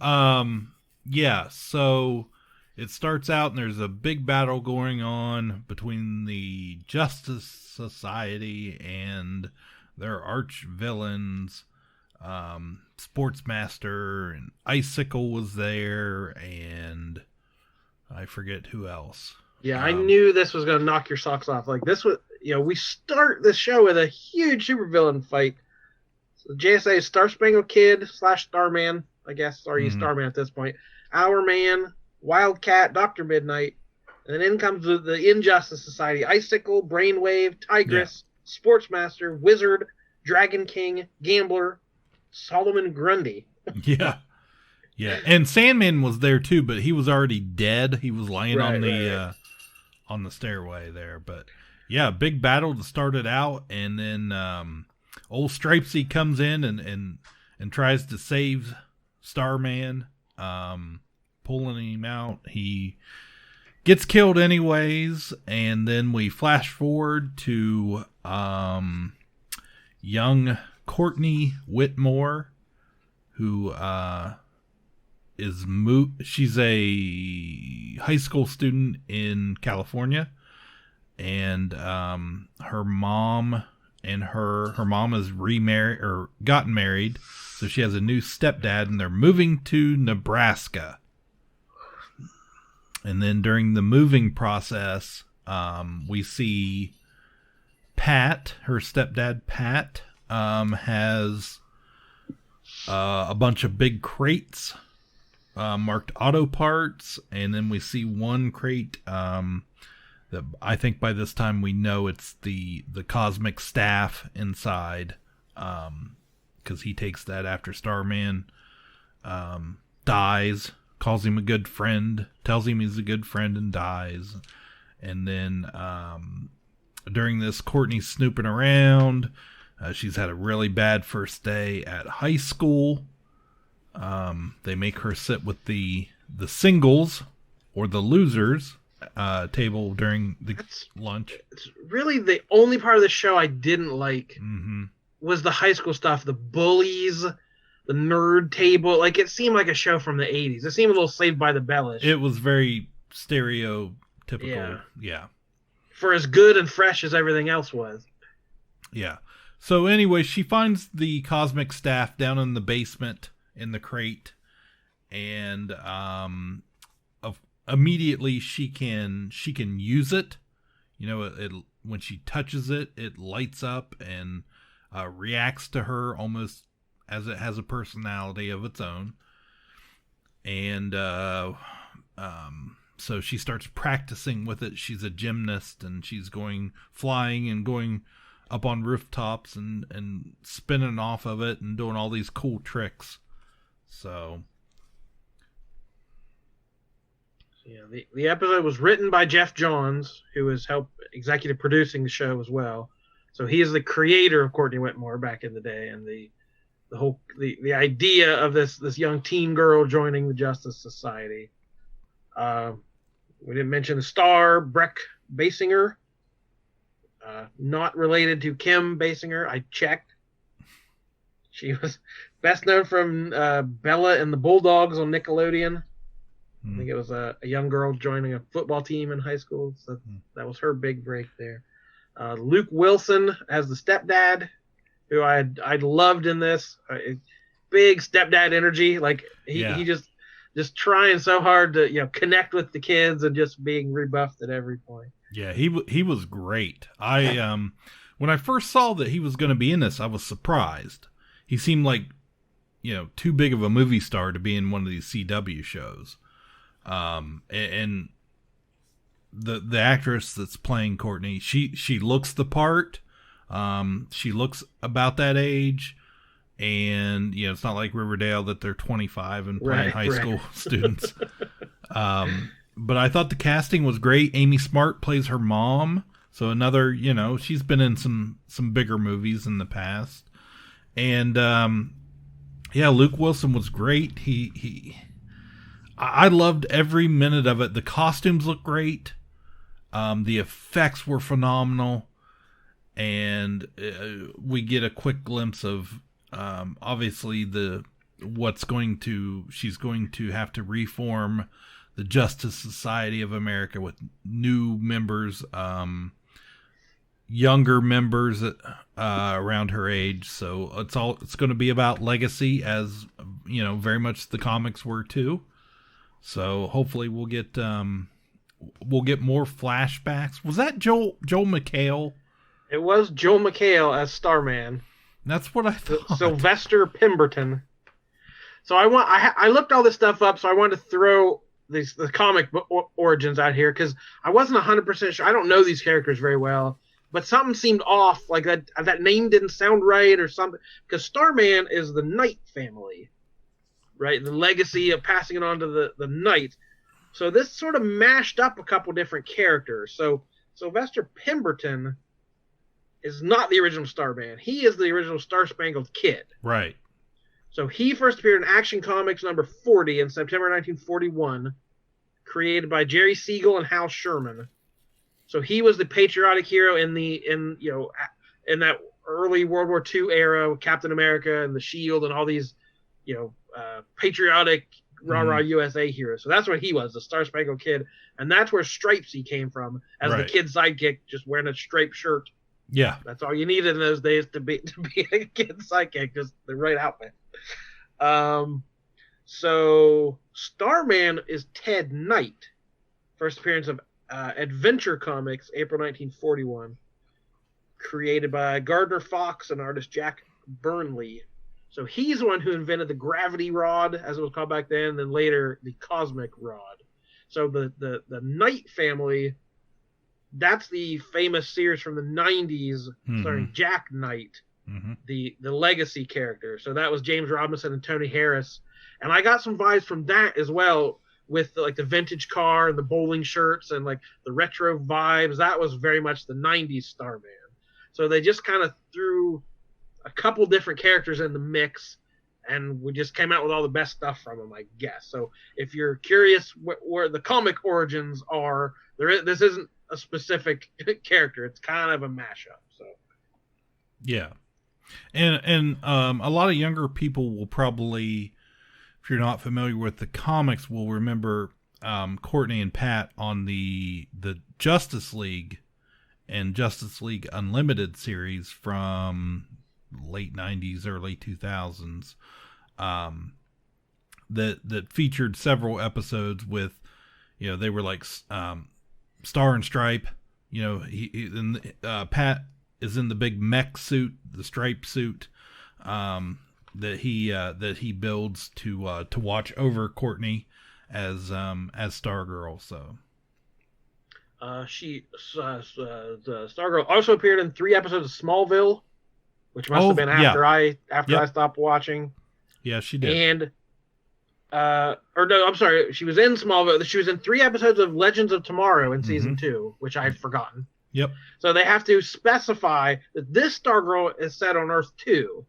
so it starts out and there's a big battle going on between the Justice Society and their arch villains. Sportsmaster and Icicle was there, and I forget who else. Yeah, I knew this was going to knock your socks off. Like, this was, we start the show with a huge supervillain fight. So JSA, Star Spangled Kid / Starman, I guess. Sorry, Starman at this point. Our Man, Wildcat, Dr. Midnight. And then in comes the Injustice Society. Icicle, Brainwave, Tigress, Sportsmaster, Wizard, Dragon King, Gambler, Solomon Grundy. Yeah. And Sandman was there too, but he was already dead. He was laying on the stairway there. But yeah, big battle to start it out, and then old Stripesy comes in and tries to save Starman, pulling him out. He gets killed anyways, and then we flash forward to young Courtney Whitmore, who she's a high school student in California, and her mom has remarried or gotten married, so she has a new stepdad, and they're moving to Nebraska. And then during the moving process, we see Pat, her stepdad Pat, has a bunch of big crates marked auto parts, and then we see one crate that I think by this time we know it's the cosmic staff inside, because he takes that after Starman dies, calls him a good friend, tells him he's a good friend, and dies. And then during this, Courtney's snooping around. She's had a really bad first day at high school. They make her sit with the singles or the losers table during the lunch. It's really the only part of the show I didn't like was the high school stuff, the bullies, the nerd table. Like, it seemed like a show from the 80s. It seemed a little Saved by the Bell-ish. It was very stereotypical. Yeah. For as good and fresh as everything else was. Yeah. So anyway, she finds the cosmic staff down in the basement in the crate, and immediately she can use it. It when she touches it, it lights up and reacts to her almost as it has a personality of its own. And so she starts practicing with it. She's a gymnast, and she's flying and going up on rooftops and spinning off of it and doing all these cool tricks. So yeah, the episode was written by Jeff Johns, who has helped executive producing the show as well. So he is the creator of Courtney Whitmore back in the day, and the whole the idea of this young teen girl joining the Justice Society. We didn't mention the star, Breck Basinger. Not related to Kim Basinger. I checked. She was best known from Bella and the Bulldogs on Nickelodeon. I think it was a young girl joining a football team in high school. So that was her big break there. Luke Wilson as the stepdad, who I'd loved in this. big stepdad energy. Like he just trying so hard to connect with the kids and just being rebuffed at every point. Yeah, he was great. When I first saw that he was going to be in this, I was surprised. He seemed like too big of a movie star to be in one of these CW shows. And the actress that's playing Courtney, she looks the part. She looks about that age, and it's not like Riverdale that they're 25 and playing high school students. But I thought the casting was great. Amy Smart plays her mom, so another, she's been in some bigger movies in the past. And Luke Wilson was great. I loved every minute of it. The costumes look great. The effects were phenomenal. And we get a quick glimpse of obviously she's going to have to reform the Justice Society of America with new members, younger members around her age. So it's going to be about legacy, as very much the comics were too. So hopefully we'll get more flashbacks. Was that Joel McHale? It was Joel McHale as Starman. That's what I thought. Sylvester Pemberton. So I looked all this stuff up, so I wanted to throw the comic book origins out here because I wasn't 100% sure. I don't know these characters very well, but something seemed off. Like that name didn't sound right or something. Because Starman is the Knight family, right? The legacy of passing it on to the Knight. So this sort of mashed up a couple different characters. So Sylvester Pemberton is not the original Starman. He is the original Star Spangled Kid. Right. So he first appeared in Action Comics number 40 in September 1941, created by Jerry Siegel and Hal Sherman. So he was the patriotic hero in that early World War II era with Captain America and the Shield and all these, patriotic rah-rah USA heroes. So that's what he was, the Star Spangled Kid. And that's where Stripesy came from as the kid sidekick, just wearing a striped shirt. Yeah. That's all you needed in those days to be a kid sidekick, just the right outfit. So Starman is Ted Knight. First appearance of Adventure Comics, April 1941. Created by Gardner Fox and artist Jack Burnley. So he's the one who invented the gravity rod, as it was called back then, and then later the cosmic rod. So the Knight family, that's the famous series from the 90s starring Jack Knight, the legacy character. So that was James Robinson and Tony Harris. And I got some vibes from that as well, with the vintage car and the bowling shirts and like the retro vibes. That was very much the 90s Starman. So they just kind of threw a couple different characters in the mix, and we just came out with all the best stuff from them, I guess. So if you're curious where the comic origins are, this isn't a specific character. It's kind of a mashup. So yeah, and a lot of younger people will probably, if you're not familiar with the comics, will remember Courtney and Pat on the Justice League and Justice League Unlimited series from late 90s, early 2000s, that featured several episodes with, they were like Star and Stripe. Pat is in the big mech suit, the stripe suit, that he builds to watch over Courtney as Stargirl. So the Stargirl also appeared in 3 episodes of Smallville, which must have been after I stopped watching. Yeah, she did. And I'm sorry, she was in Smallville. She was in 3 episodes of Legends of Tomorrow in season 2, which I'd forgotten. Yep. So they have to specify that this Stargirl is set on Earth 2.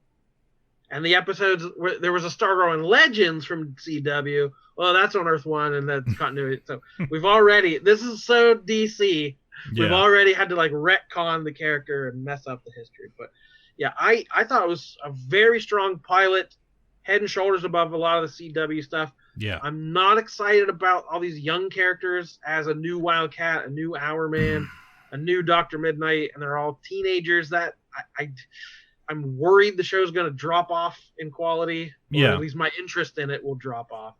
And the episodes where there was a Stargirl in Legends from CW, well, that's on Earth 1, and that's continuity. So we've already, this is so DC, we've already had to retcon the character and mess up the history. But yeah, I thought it was a very strong pilot, head and shoulders above a lot of the CW stuff. Yeah. I'm not excited about all these young characters as a new Wildcat, a new Hourman, a new Dr. Midnight, and they're all teenagers. That I'm worried the show's going to drop off in quality, or Yeah. at least my interest in it will drop off.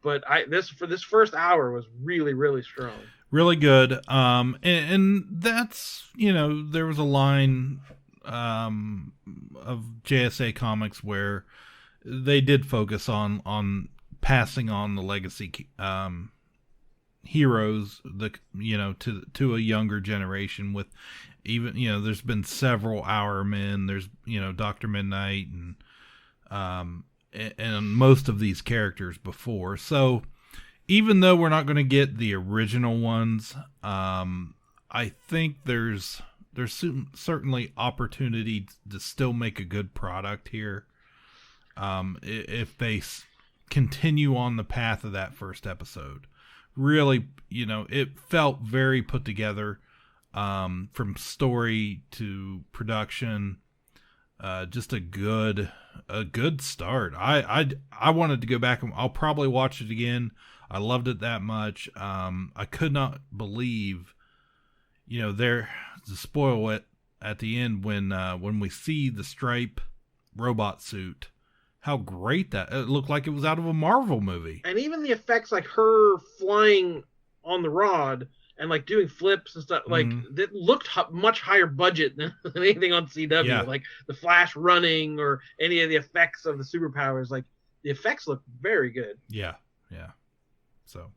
But this first hour was really, really strong. Really good. And that's, there was a line of JSA Comics where they did focus on passing on the legacy heroes, to a younger generation. With even, there's been several Hour Men. There's, Dr. Midnight and most of these characters before. So even though we're not going to get the original ones, I think there's certainly opportunity to still make a good product here. If they continue on the path of that first episode. Really, it felt very put together, from story to production. Just a good start. I wanted to go back and I'll probably watch it again. I loved it that much. I could not believe, to spoil it at the end when we see the Stripe robot suit, how great it looked like it was out of a Marvel movie. And even the effects, like her flying on the rod and like doing flips and stuff, like that looked much higher budget than anything on CW. Yeah. Like the Flash running or any of the effects of the superpowers, like the effects look very good. Yeah. So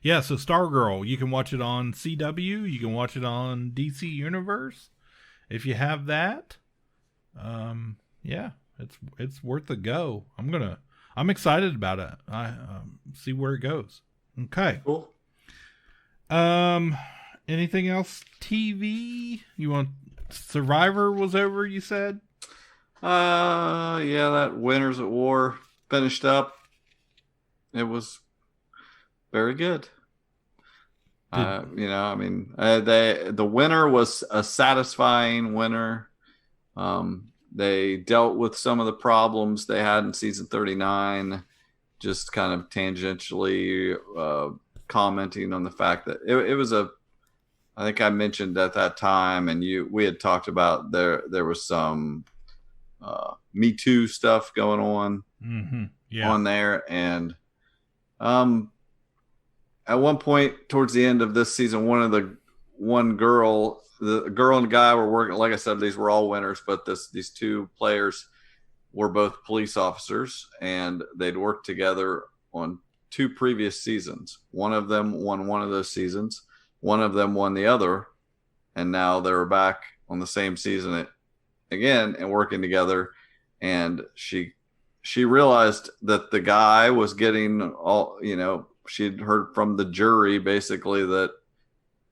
Stargirl, you can watch it on CW, you can watch it on DC Universe if you have that. It's worth a go. I'm excited about it. I see where it goes. Okay. Cool. Anything else? TV? You want Survivor was over, you said? Yeah, that Winners at War finished up. It was very good. The winner was a satisfying winner. They dealt with some of the problems they had in season 39, just kind of tangentially commenting on the fact that it was I think I mentioned at that time, and we had talked about there was some Me Too stuff going on on there, and at one point towards the end of this season, the girl and the guy were working. Like I said, these were all winners, but these two players were both police officers, and they'd worked together on 2 previous seasons. One of them won one of those seasons. One of them won the other, and now they were back on the same season again and working together. And she realized that the guy was getting all, she'd heard from the jury basically that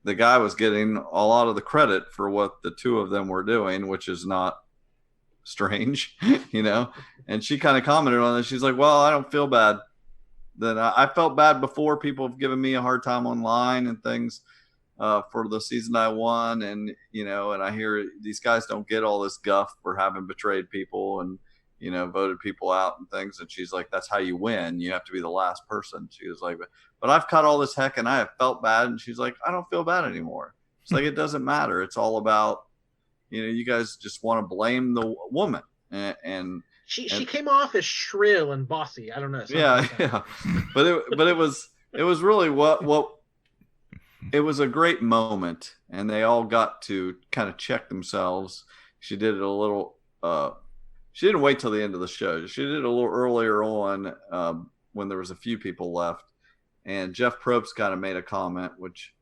the guy was getting a lot of the credit for what the two of them were doing, which is not strange, and she kind of commented on it. She's like, well, I don't feel bad. Then I felt bad before. People have given me a hard time online and things for the season I won. And, and I hear these guys don't get all this guff for having betrayed people and, voted people out and things. And she's like, that's how you win. You have to be the last person. She was like, but I've cut all this heck and I have felt bad. And she's like, I don't feel bad anymore. It's like, it doesn't matter. It's all about, you guys just want to blame the woman. And she came off as shrill and bossy. I don't know. Yeah. But it was really what it was a great moment, and they all got to kind of check themselves. She did it a little. She didn't wait till the end of the show. She did it a little earlier on when there was a few people left, and Jeff Probst kind of made a comment, which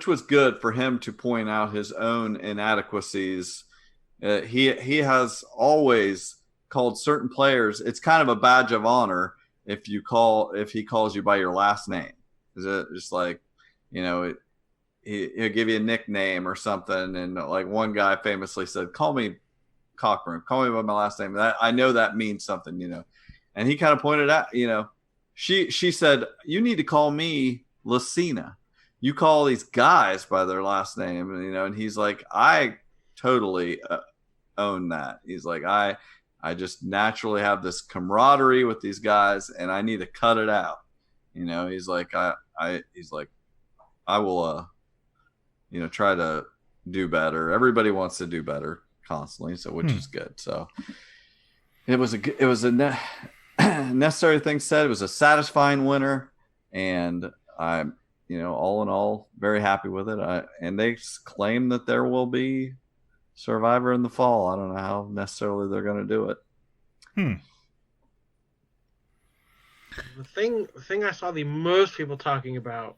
was good for him to point out his own inadequacies. He has always called certain players. It's kind of a badge of honor if he calls you by your last name. Is it just like, he'll give you a nickname or something. And like one guy famously said, call me Cochran, call me by my last name. That, I know that means something, and he kind of pointed out, she said, you need to call me Lucina. You call these guys by their last name. And he's like, I totally own that. He's like, I just naturally have this camaraderie with these guys, and I need to cut it out. He's like, I will, try to do better. Everybody wants to do better, constantly, so which is good. So it was a necessary thing said. It was a satisfying winner, and I'm all in all very happy with it. And they claim that there will be Survivor in the fall. I don't know how necessarily they're going to do it. The thing I saw the most people talking about,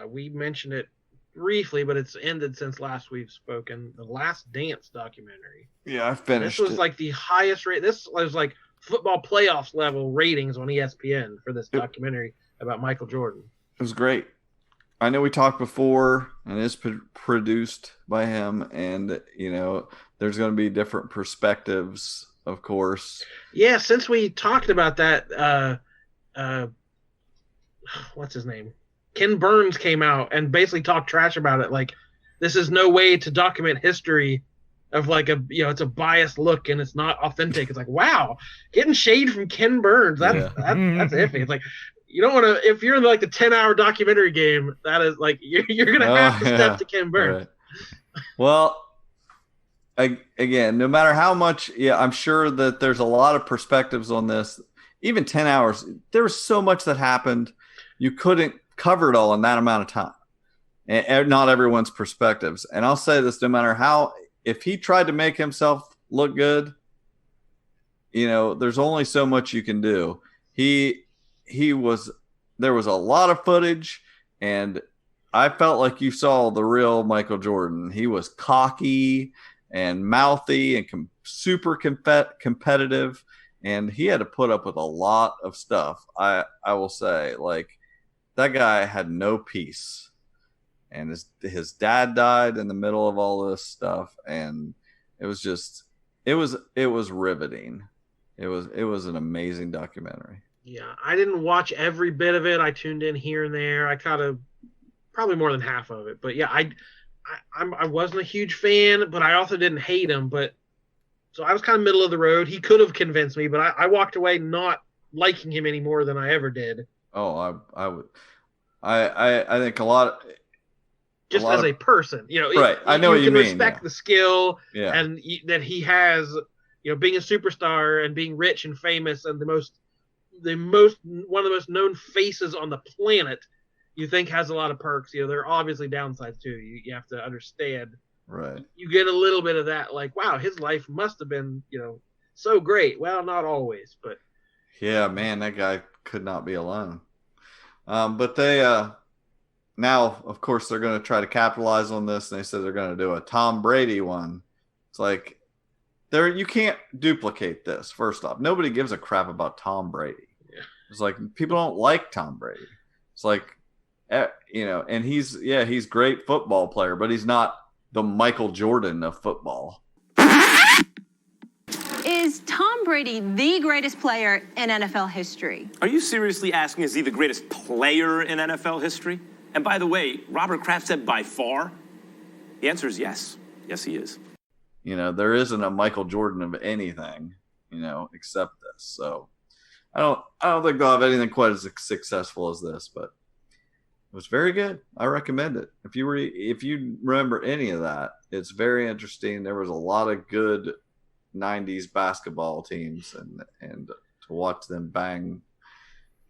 we mentioned it briefly, but it's ended since last we've spoken. The Last Dance documentary. Yeah, I finished. This was like the highest rate. This was like football playoffs level ratings on ESPN for this documentary about Michael Jordan. It was great. I know we talked before, and it's produced by him, and there's going to be different perspectives, of course. Yeah, since we talked about that, what's his name? Ken Burns came out and basically talked trash about it. Like, this is no way to document history of like it's a biased look and it's not authentic. It's like, wow, getting shade from Ken Burns. That's iffy. It's like, you don't want to, if you're in like the 10-hour documentary game, that is like, you're going to have to step to Ken Burns. Right. Well, again, no matter how much, I'm sure that there's a lot of perspectives on this. Even 10 hours, there was so much that happened. You couldn't cover it all in that amount of time. And not everyone's perspectives. And I'll say this, no matter how, if he tried to make himself look good, there's only so much you can do. There was a lot of footage, and I felt like you saw the real Michael Jordan. He was cocky and mouthy and super competitive, and he had to put up with a lot of stuff. I will say, like, that guy had no peace, and his dad died in the middle of all this stuff, and it was riveting. It was an amazing documentary. Yeah, I didn't watch every bit of it. I tuned in here and there. I caught probably more than half of it. But yeah, I wasn't a huge fan, but I also didn't hate him. But so I was kind of middle of the road. He could have convinced me, but I walked away not liking him any more than I ever did. Oh, I would. I think a lot. Just as a person, right? I know what you mean. Respect the skill, and that he has, being a superstar and being rich and famous and one of the most known faces on the planet. You think has a lot of perks. There are obviously downsides too. You have to understand. Right. You get a little bit of that, like, wow, his life must have been, so great. Well, not always, but. Yeah, man, that guy could not be alone. But they now, of course, they're going to try to capitalize on this, and they said they're going to do a Tom Brady one. It's like, you can't duplicate this. First off, nobody gives a crap about Tom Brady. Yeah. It's like people don't like Tom Brady. It's like, and he's great football player, but he's not the Michael Jordan of football. Is Tom Brady the greatest player in NFL history? Are you seriously asking, is he the greatest player in NFL history? And by the way, Robert Kraft said by far. The answer is yes. Yes, he is. There isn't a Michael Jordan of anything, except this. So I don't think they'll have anything quite as successful as this, but it was very good. I recommend it. If you remember any of that, it's very interesting. There was a lot of good 90s basketball teams, and to watch them bang.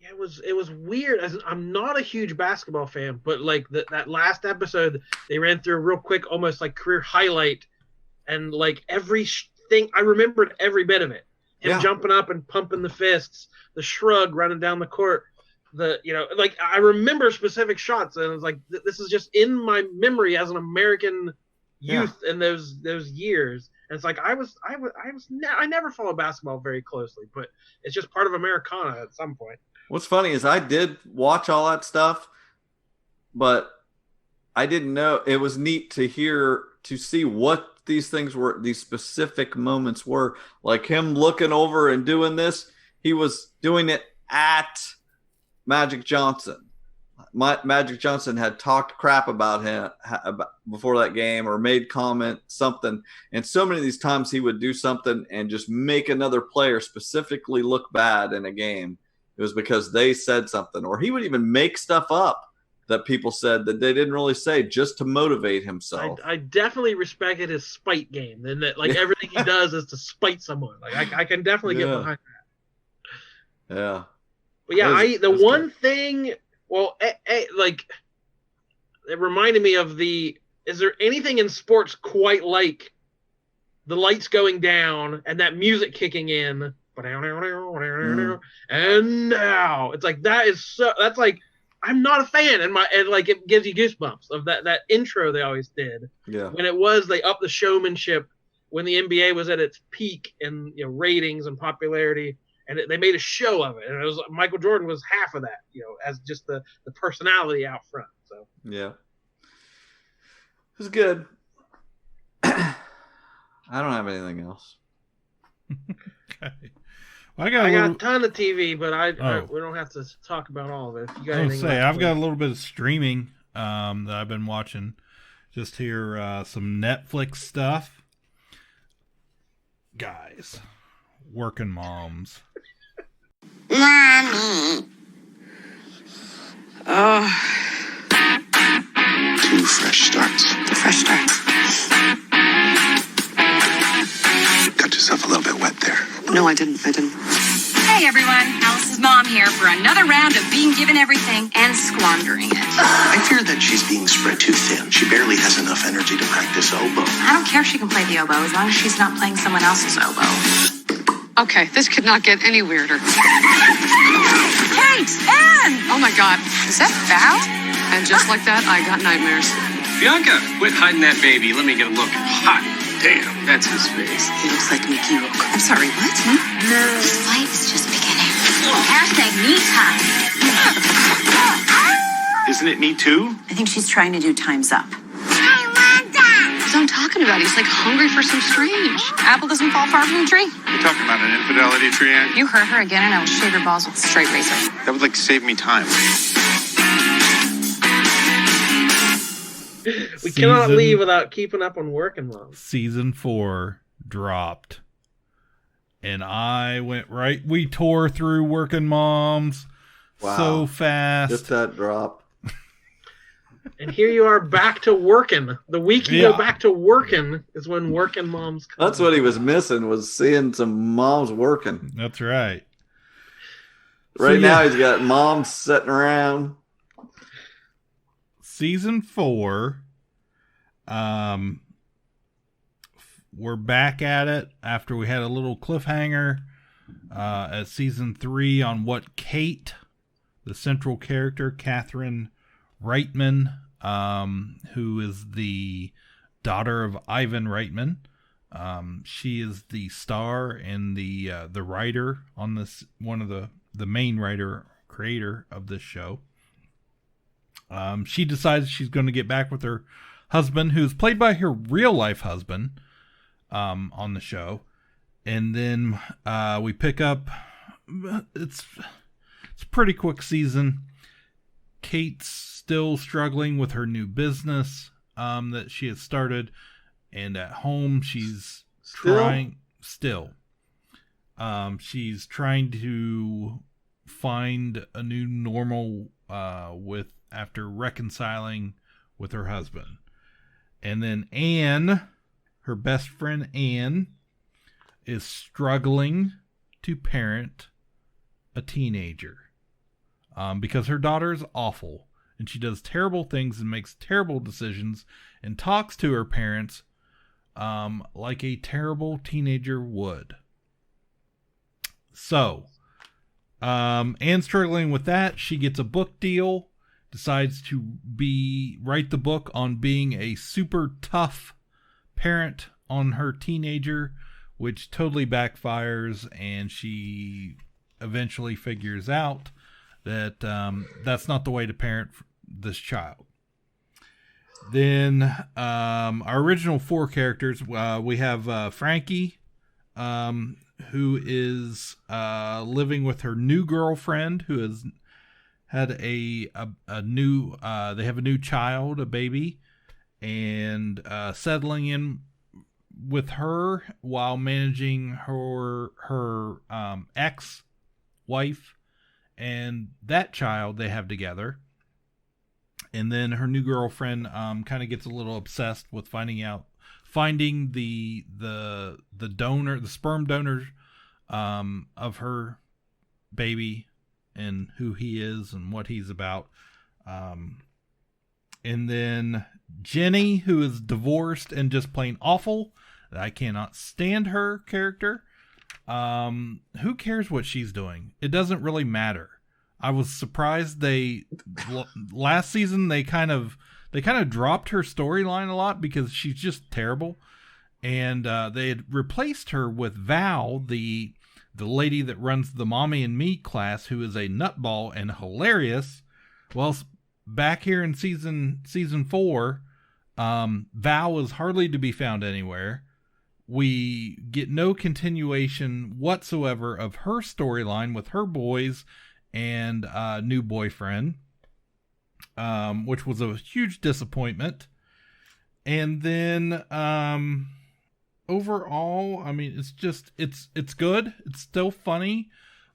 Yeah, it was weird. I'm not a huge basketball fan, but like that last episode, they ran through real quick, almost like career highlight, and like everything, I remembered every bit of it. Him jumping up and pumping the fists, the shrug running down the court, I remember specific shots, and it's like this is just in my memory as an American youth in those years. And it's like I never followed basketball very closely, but it's just part of Americana at some point. What's funny is I did watch all that stuff, but I didn't know. It was neat to see what these things were, these specific moments were. Like him looking over and doing this, he was doing it at Magic Johnson. Magic Johnson had talked crap about him before that game, or made comment something, and so many of these times he would do something and just make another player specifically look bad in a game. It was because they said something, or he would even make stuff up that people said that they didn't really say just to motivate himself. I definitely respected his spite game, and that like everything he does is to spite someone. Like I can definitely get behind that. Yeah. But yeah, the one thing, like, it reminded me of is there anything in sports quite like the lights going down and that music kicking in, and now it's like, that's like, I'm not a fan, and like it gives you goosebumps of that intro they always did. Yeah. When they upped the showmanship when the NBA was at its peak in ratings and popularity. And they made a show of it, and it was Michael Jordan was half of that, as just the personality out front. So yeah, it was good. I don't have anything else. Okay, well, I got a ton of TV, but we don't have to talk about all of it. If you got anything, I've got a little bit of streaming that I've been watching. Just here, some Netflix stuff, guys. Working moms. Mommy. Oh. 2 fresh starts. Fresh starts. Got yourself a little bit wet there. No, I didn't. Hey everyone, Alice's mom here for another round of being given everything and squandering it. I fear that she's being spread too thin. She barely has enough energy to practice oboe. I don't care if she can play the oboe as long as she's not playing someone else's oboe. Okay, this could not get any weirder. Kate! Anne! Oh my God, is that Val? And just like that, I got nightmares. Bianca, quit hiding that baby. Let me get a look. Hot damn, that's his face. He looks like Mickey Rourke. I'm sorry, what? No. This fight is just beginning. Hashtag me time. Isn't it me too? I think she's trying to do Time's Up. I want that. That's what I'm talking about. He's like hungry for some strange. Apple doesn't fall far from the tree. You're talking about an infidelity triad? You hurt her again and I will shave your balls with a straight razor. That would save me time. We cannot leave without keeping up on Working Moms. Season 4 dropped. And I went we tore through Working Moms so fast. Just that drop. And here you are back to working. The week you go back to working is when Working Moms come. That's what he was missing, was seeing some moms working. That's right. Right now he's got moms sitting around. Season 4. We're back at it after we had a little cliffhanger at season 3 on what Kate, the central character, Catherine Reitman, who is the daughter of Ivan Reitman. She is the star and the writer on this, one of the main creator of this show. She decides she's going to get back with her husband, who's played by her real life husband, on the show. And then we pick up, it's a pretty quick season. Kate's still struggling with her new business that she has started, and at home she's trying to find a new normal after reconciling with her husband. And then Anne, her best friend Anne, is struggling to parent a teenager because her daughter is awful and she does terrible things and makes terrible decisions and talks to her parents like a terrible teenager would. So, Anne's struggling with that. She gets a book deal, decides to write the book on being a super tough parent on her teenager, which totally backfires, and she eventually figures out that that's not the way to parent this child. Then our original 4 characters, we have Frankie, who is living with her new girlfriend, who has had a new they have a new child, a baby, and settling in with her while managing her ex-wife and that child they have together. And then her new girlfriend kind of gets a little obsessed with finding the donor, the sperm donor of her baby and who he is and what he's about. And then Jenny, who is divorced and just plain awful. I cannot stand her character. Who cares what she's doing? It doesn't really matter. I was surprised last season they kind of dropped her storyline a lot because she's just terrible, and they had replaced her with Val, the lady that runs the Mommy and Me class, who is a nutball and hilarious. Well, back here in season 4, Val is hardly to be found anywhere. We get no continuation whatsoever of her storyline with her boys and new boyfriend, which was a huge disappointment. And then overall, I mean, it's good. It's still funny,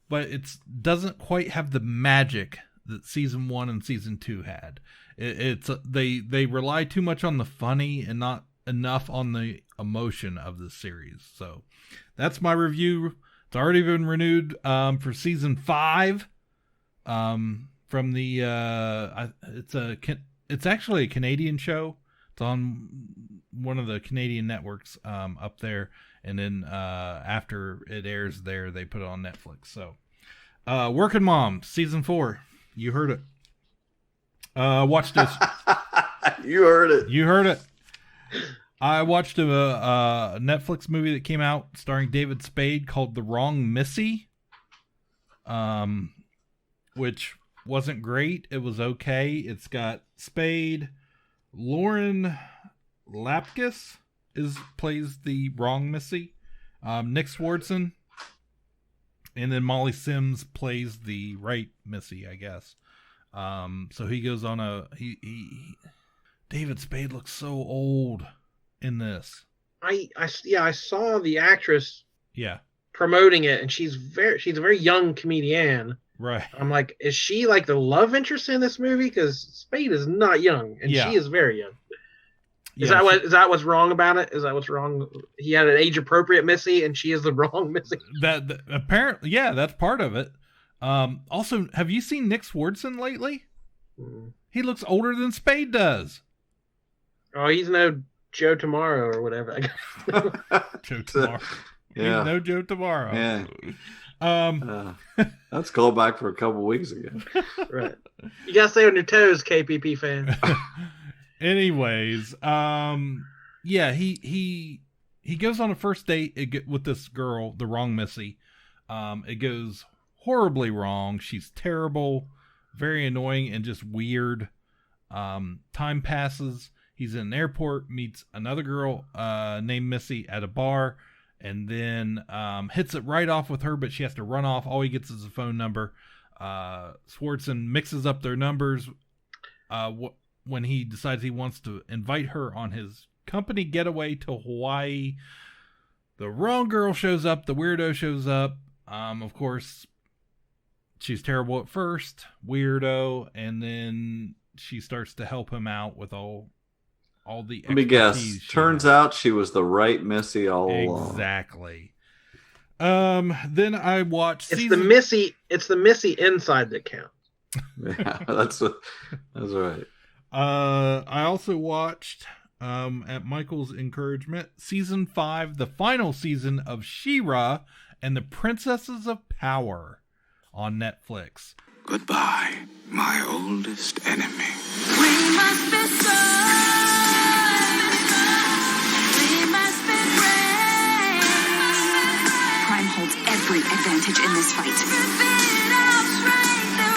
but it doesn't quite have the magic that season 1 and season 2 had. They rely too much on the funny and not enough on the emotion of the series. So that's my review. It's already been renewed for season 5. From the it's actually a Canadian show. It's on one of the Canadian networks up there, and then after it airs there, they put it on Netflix. So Workin' Mom season 4, you heard it. Watch this. You heard it. I watched a Netflix movie that came out starring David Spade called The Wrong Missy, which wasn't great. It was okay. It's got Spade. Lauren Lapkus plays the wrong Missy. Nick Swardson. And then Molly Sims plays the right Missy, I guess. So he goes on David Spade looks so old in this. I saw the actress promoting it, and she's a very young comedian. Right. I'm like, is she like the love interest in this movie? Because Spade is not young, and she is very young. Is that what's wrong about it? Is that what's wrong? He had an age appropriate Missy, and she is the wrong Missy. That apparently, that's part of it. Also, have you seen Nick Swardson lately? He looks older than Spade does. Oh, he's no Joe Tomorrow or whatever. Joe Tomorrow. Yeah. He's no Joe Tomorrow. Yeah. That's called back for a couple weeks ago. Right. You gotta stay on your toes, KPP fans. Anyways, he goes on a first date with this girl, the wrong Missy. It goes horribly wrong. She's terrible, very annoying, and just weird. Time passes. He's in an airport, meets another girl named Missy at a bar, and then hits it right off with her, but she has to run off. All he gets is a phone number. Swardson mixes up their numbers when he decides he wants to invite her on his company getaway to Hawaii. The wrong girl shows up. The weirdo shows up. Of course, she's terrible at first, weirdo, and then she starts to help him out with all the expertise. Let me guess. Turns out she was the right Missy all along. Exactly. Then I watched. It's the Missy inside that counts. Yeah, that's right. I also watched, at Michael's encouragement, season 5, the final season of She-Ra and the Princesses of Power on Netflix. Goodbye, my oldest enemy. We must be Crime holds every advantage in this fight.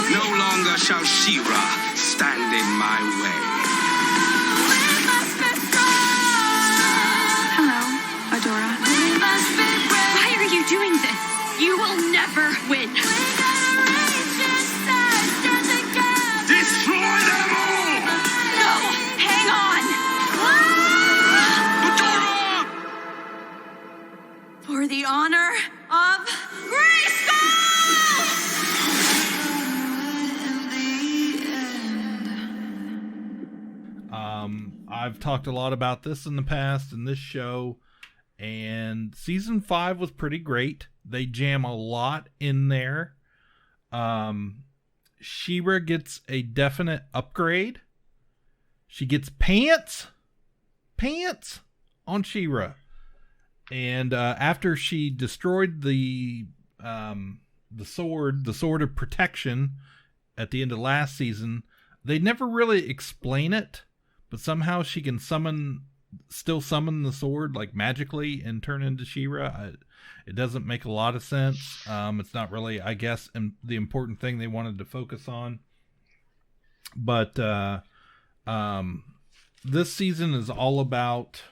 No longer shall She-Ra stand in my way. Hello, Adora. Why are you doing this? You will never win. Destroy them all! No, hang on. Adora! for the honor of Grayskull! I've talked a lot about this in the past in this show, and season 5 was pretty great. They jam a lot in there. She-Ra gets a definite upgrade. She gets pants on She-Ra. And after she destroyed the sword of protection at the end of last season, they never really explain it, but somehow she can still summon the sword like magically and turn into She-Ra. It doesn't make a lot of sense. It's not really, I guess, the important thing they wanted to focus on. But this season is all about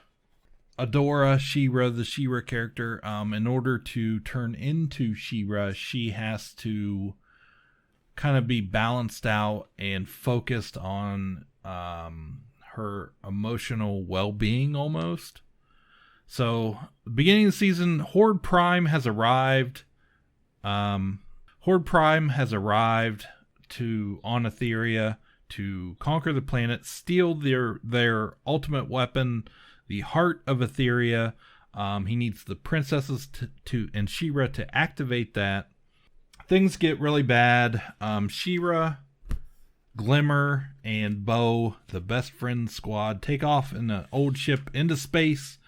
Adora, She-Ra, the She-Ra character. In order to turn into She-Ra, she has to kind of be balanced out and focused on her emotional well-being almost. So, beginning of the season, Horde Prime has arrived. Horde Prime has arrived on Etheria to conquer the planet, steal their ultimate weapon, the heart of Etheria. He needs the princesses and She-Ra to activate that. Things get really bad. She-Ra, Glimmer, and Bo, the best friend squad, take off in an old ship into space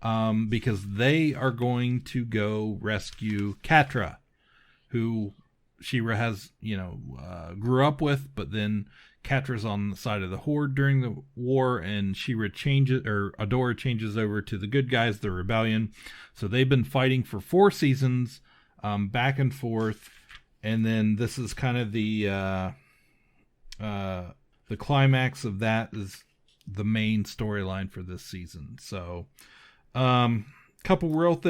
because they are going to go rescue Catra, who She-Ra has, grew up with, but then Catra's on the side of the Horde during the war, and Adora changes over to the good guys, the Rebellion. So they've been fighting for 4 seasons, back and forth, and then this is kind of the climax of that is the main storyline for this season. So, couple real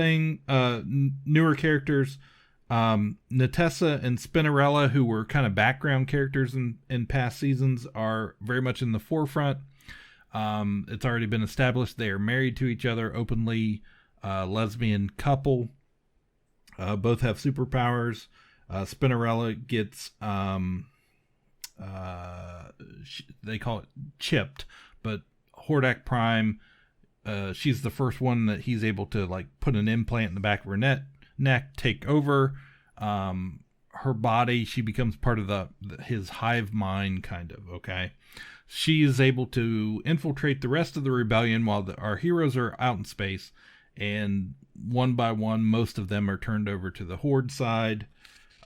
newer characters. Natessa and Spinnerella, who were kind of background characters in past seasons, are very much in the forefront. It's already been established they are married to each other, openly lesbian couple. Both have superpowers. Spinnerella gets they call it chipped, but Hordak Prime, she's the first one that he's able to put an implant in the back of her neck, take over her body. She becomes part of his hive mind, kind of. Okay, she is able to infiltrate the rest of the rebellion while our heroes are out in space, and one by one, most of them are turned over to the Horde side.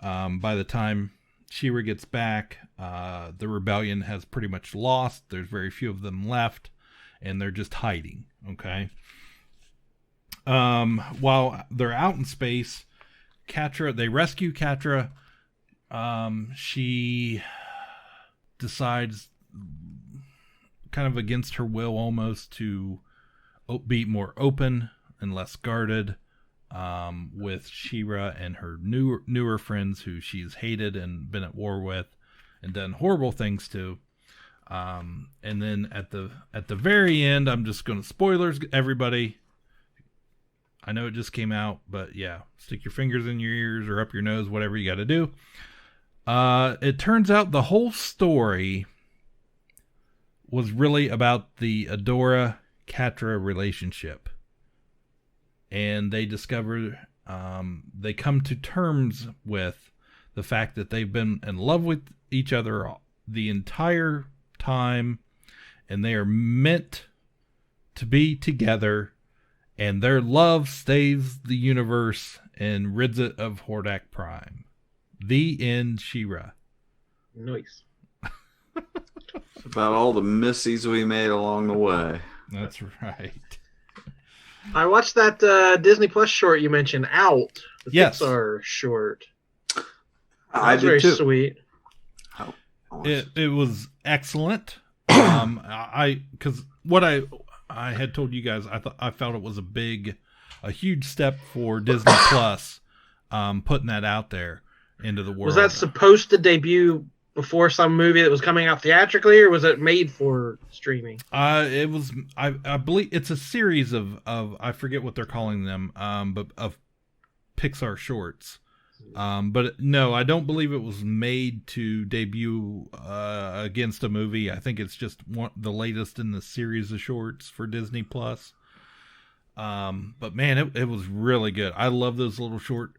By the time She-Ra gets back, the rebellion has pretty much lost. There's very few of them left, and they're just hiding. Okay. While they're out in space, they rescue Catra. She decides, kind of against her will almost, to be more open and less guarded with She-Ra and her newer friends who she's hated and been at war with and done horrible things to. And then at the very end, I'm just going to spoilers, everybody. I know it just came out, but yeah, stick your fingers in your ears or up your nose, whatever you got to do. It turns out the whole story was really about the Adora-Catra relationship. And they discover, they come to terms with the fact that they've been in love with each other the entire time, and they are meant to be together, and their love saves the universe and rids it of Hordak Prime. The end, She-Ra. Nice. About all the missies we made along the way. That's right. I watched that Disney Plus short you mentioned, Out. The Yes. Pixar short. I That's did very too. sweet. It was excellent. Because what I had told you guys, I felt it was a huge step for Disney Plus, putting that out there into the world. Was that supposed to debut before some movie that was coming out theatrically, or was it made for streaming? It was. I believe it's a series of I forget what they're calling them, but of Pixar shorts. But no, I don't believe it was made to debut against a movie. I think it's just the latest in the series of shorts for Disney Plus. But man, it was really good. I love those little short,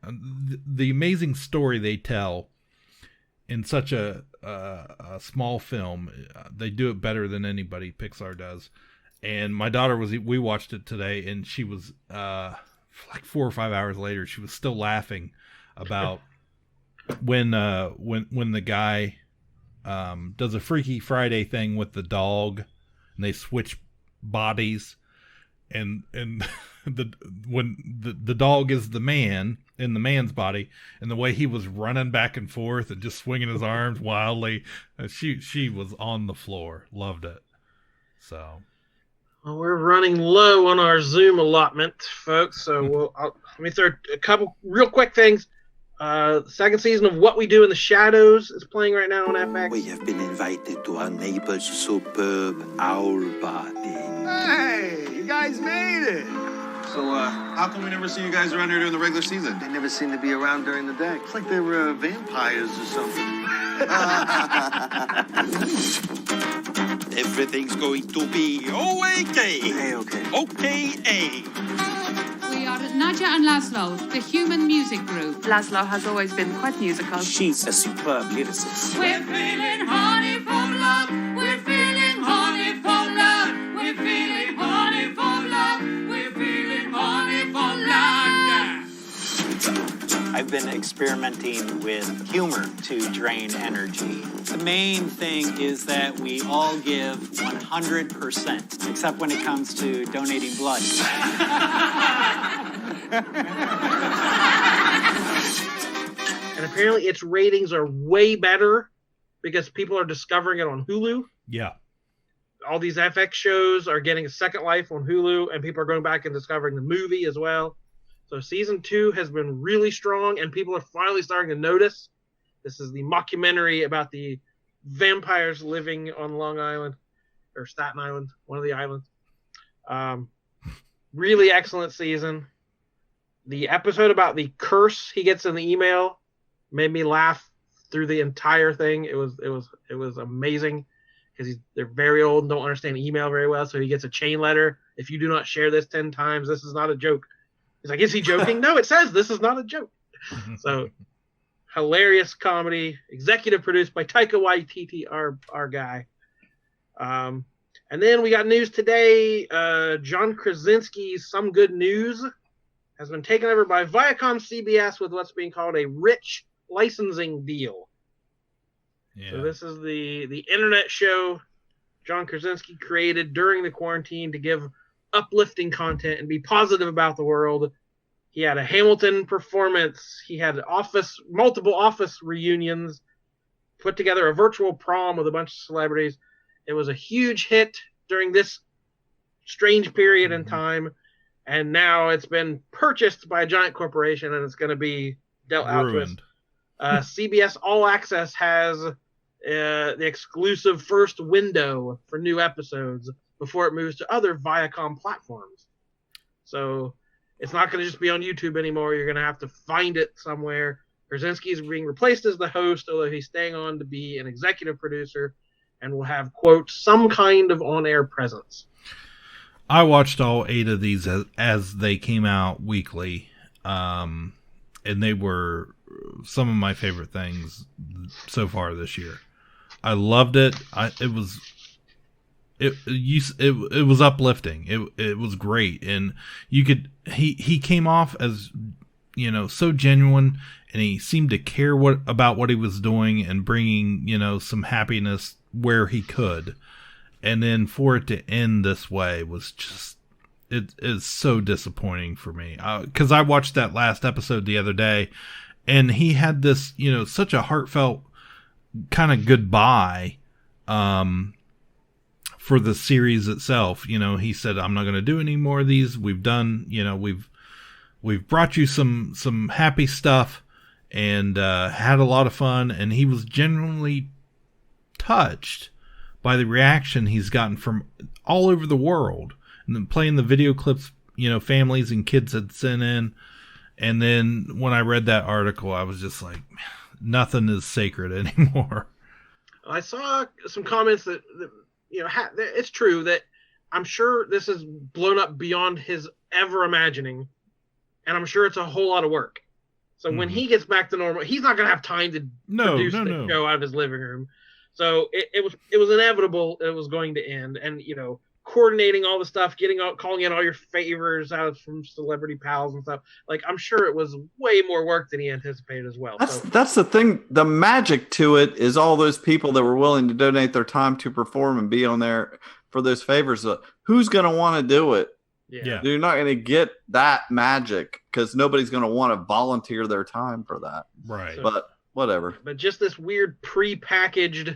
the amazing story they tell in such a small film. They do it better than anybody Pixar does. And my daughter we watched it today, and she was like 4 or 5 hours later, she was still laughing about when the guy does a Freaky Friday thing with the dog, and they switch bodies, and when the dog is the man in the man's body, and the way he was running back and forth and just swinging his arms wildly, she was on the floor. Loved it. So. Well, we're running low on our Zoom allotment, folks. So let me throw a couple real quick things. The second season of What We Do in the Shadows is playing right now on FX. We have been invited to our neighbor's superb owl party. Hey, you guys made it. So, how come we never see you guys around here during the regular season? They never seem to be around during the day. It's like they were vampires or something. Everything's going to be okay. Okay. We are Nadja and Laszlo, the human music group. Laszlo has always been quite musical. She's a superb lyricist. We're feeling honey for love. We're feeling honey for love. We're feeling honey for love. We're feeling honey for love. I've been experimenting with humor to drain energy. The main thing is that we all give 100%, except when it comes to donating blood. And apparently its ratings are way better because people are discovering it on Hulu. Yeah. All these FX shows are getting a second life on Hulu, and people are going back and discovering the movie as well. So season 2 has been really strong, and people are finally starting to notice. This is the mockumentary about the vampires living on Long Island, or Staten Island, one of the islands. Really excellent season. The episode about the curse he gets in the email made me laugh through the entire thing. It was amazing because they're very old and don't understand email very well. So he gets a chain letter. If you do not share this 10 times, this is not a joke. He's like, is he joking? No, it says this is not a joke. So hilarious comedy, executive produced by Taika Waititi, our guy. And then we got news today. John Krasinski's Some Good News has been taken over by Viacom CBS with what's being called a rich licensing deal. Yeah. So this is the internet show John Krasinski created during the quarantine to give uplifting content and be positive about the world. He had a Hamilton performance. He had multiple Office reunions, put together a virtual prom with a bunch of celebrities. It was a huge hit during this strange period in time, and now it's been purchased by a giant corporation, and it's going to be dealt out to us. CBS All Access has the exclusive first window for new episodes before it moves to other Viacom platforms. So it's not going to just be on YouTube anymore. You're going to have to find it somewhere. Krasinski is being replaced as the host, although he's staying on to be an executive producer and will have, quote, some kind of on-air presence. I watched all 8 of these as they came out weekly, and they were some of my favorite things so far this year. I loved it. It was uplifting. It was great, and he came off as, so genuine, and he seemed to care about what he was doing and bringing some happiness where he could. And then for it to end this way was just, it is so disappointing for me. Because I watched that last episode the other day, and he had this, such a heartfelt kind of goodbye for the series itself. He said, I'm not going to do any more of these. We've done, we've brought you some happy stuff and had a lot of fun. And he was genuinely touched by the reaction he's gotten from all over the world, and then playing the video clips, families and kids had sent in. And then when I read that article, I was just like, nothing is sacred anymore. I saw some comments that it's true that I'm sure this is blown up beyond his ever imagining, and I'm sure it's a whole lot of work. So when he gets back to normal, he's not going to have time to produce the show out of his living room. So it was inevitable it was going to end, and coordinating all the stuff, calling in all your favors out from celebrity pals and stuff. Like, I'm sure it was way more work than he anticipated as well. That's the thing. The magic to it is all those people that were willing to donate their time to perform and be on there for those favors. Who's going to want to do it? Yeah. You're not going to get that magic because nobody's going to want to volunteer their time for that. Right. But whatever. But just this weird pre-packaged,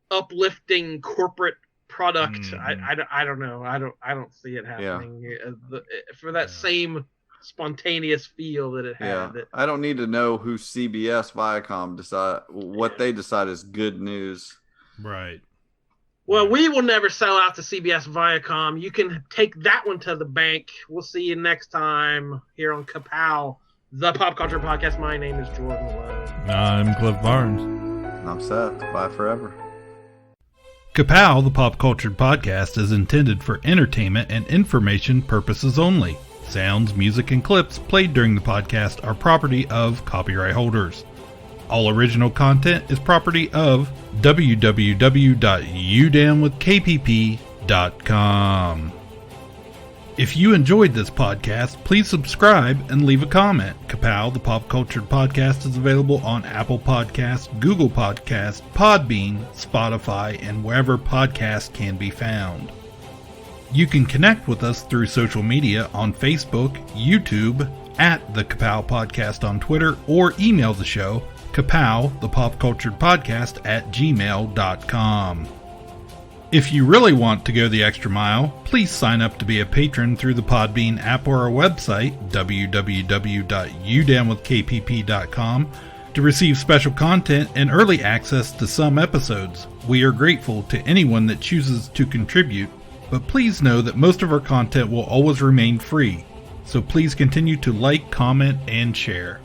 uplifting corporate product. I don't know. I don't see it happening for that same spontaneous feel that it had. Yeah. I don't need to know who CBS Viacom they decide is good news. Right. Well, we will never sell out to CBS Viacom. You can take that one to the bank. We'll see you next time here on Ka-Pow, the Pop Culture Podcast. My name is Jordan Lowe. I'm Cliff Barnes. I'm Seth. Bye forever. Ka-Pow, the Pop Culture Podcast, is intended for entertainment and information purposes only. Sounds, music, and clips played during the podcast are property of copyright holders. All original content is property of www.udamwithkpp.com. If you enjoyed this podcast, please subscribe and leave a comment. Ka-Pow, the Pop Culture Podcast, is available on Apple Podcasts, Google Podcasts, Podbean, Spotify, and wherever podcasts can be found. You can connect with us through social media on Facebook, YouTube, at the Ka-Pow Podcast on Twitter, or email the show, Ka-Pow, the Pop Culture Podcast, @gmail.com. If you really want to go the extra mile, please sign up to be a patron through the Podbean app or our website, www.udamwithkpp.com, to receive special content and early access to some episodes. We are grateful to anyone that chooses to contribute, but please know that most of our content will always remain free, so please continue to like, comment, and share.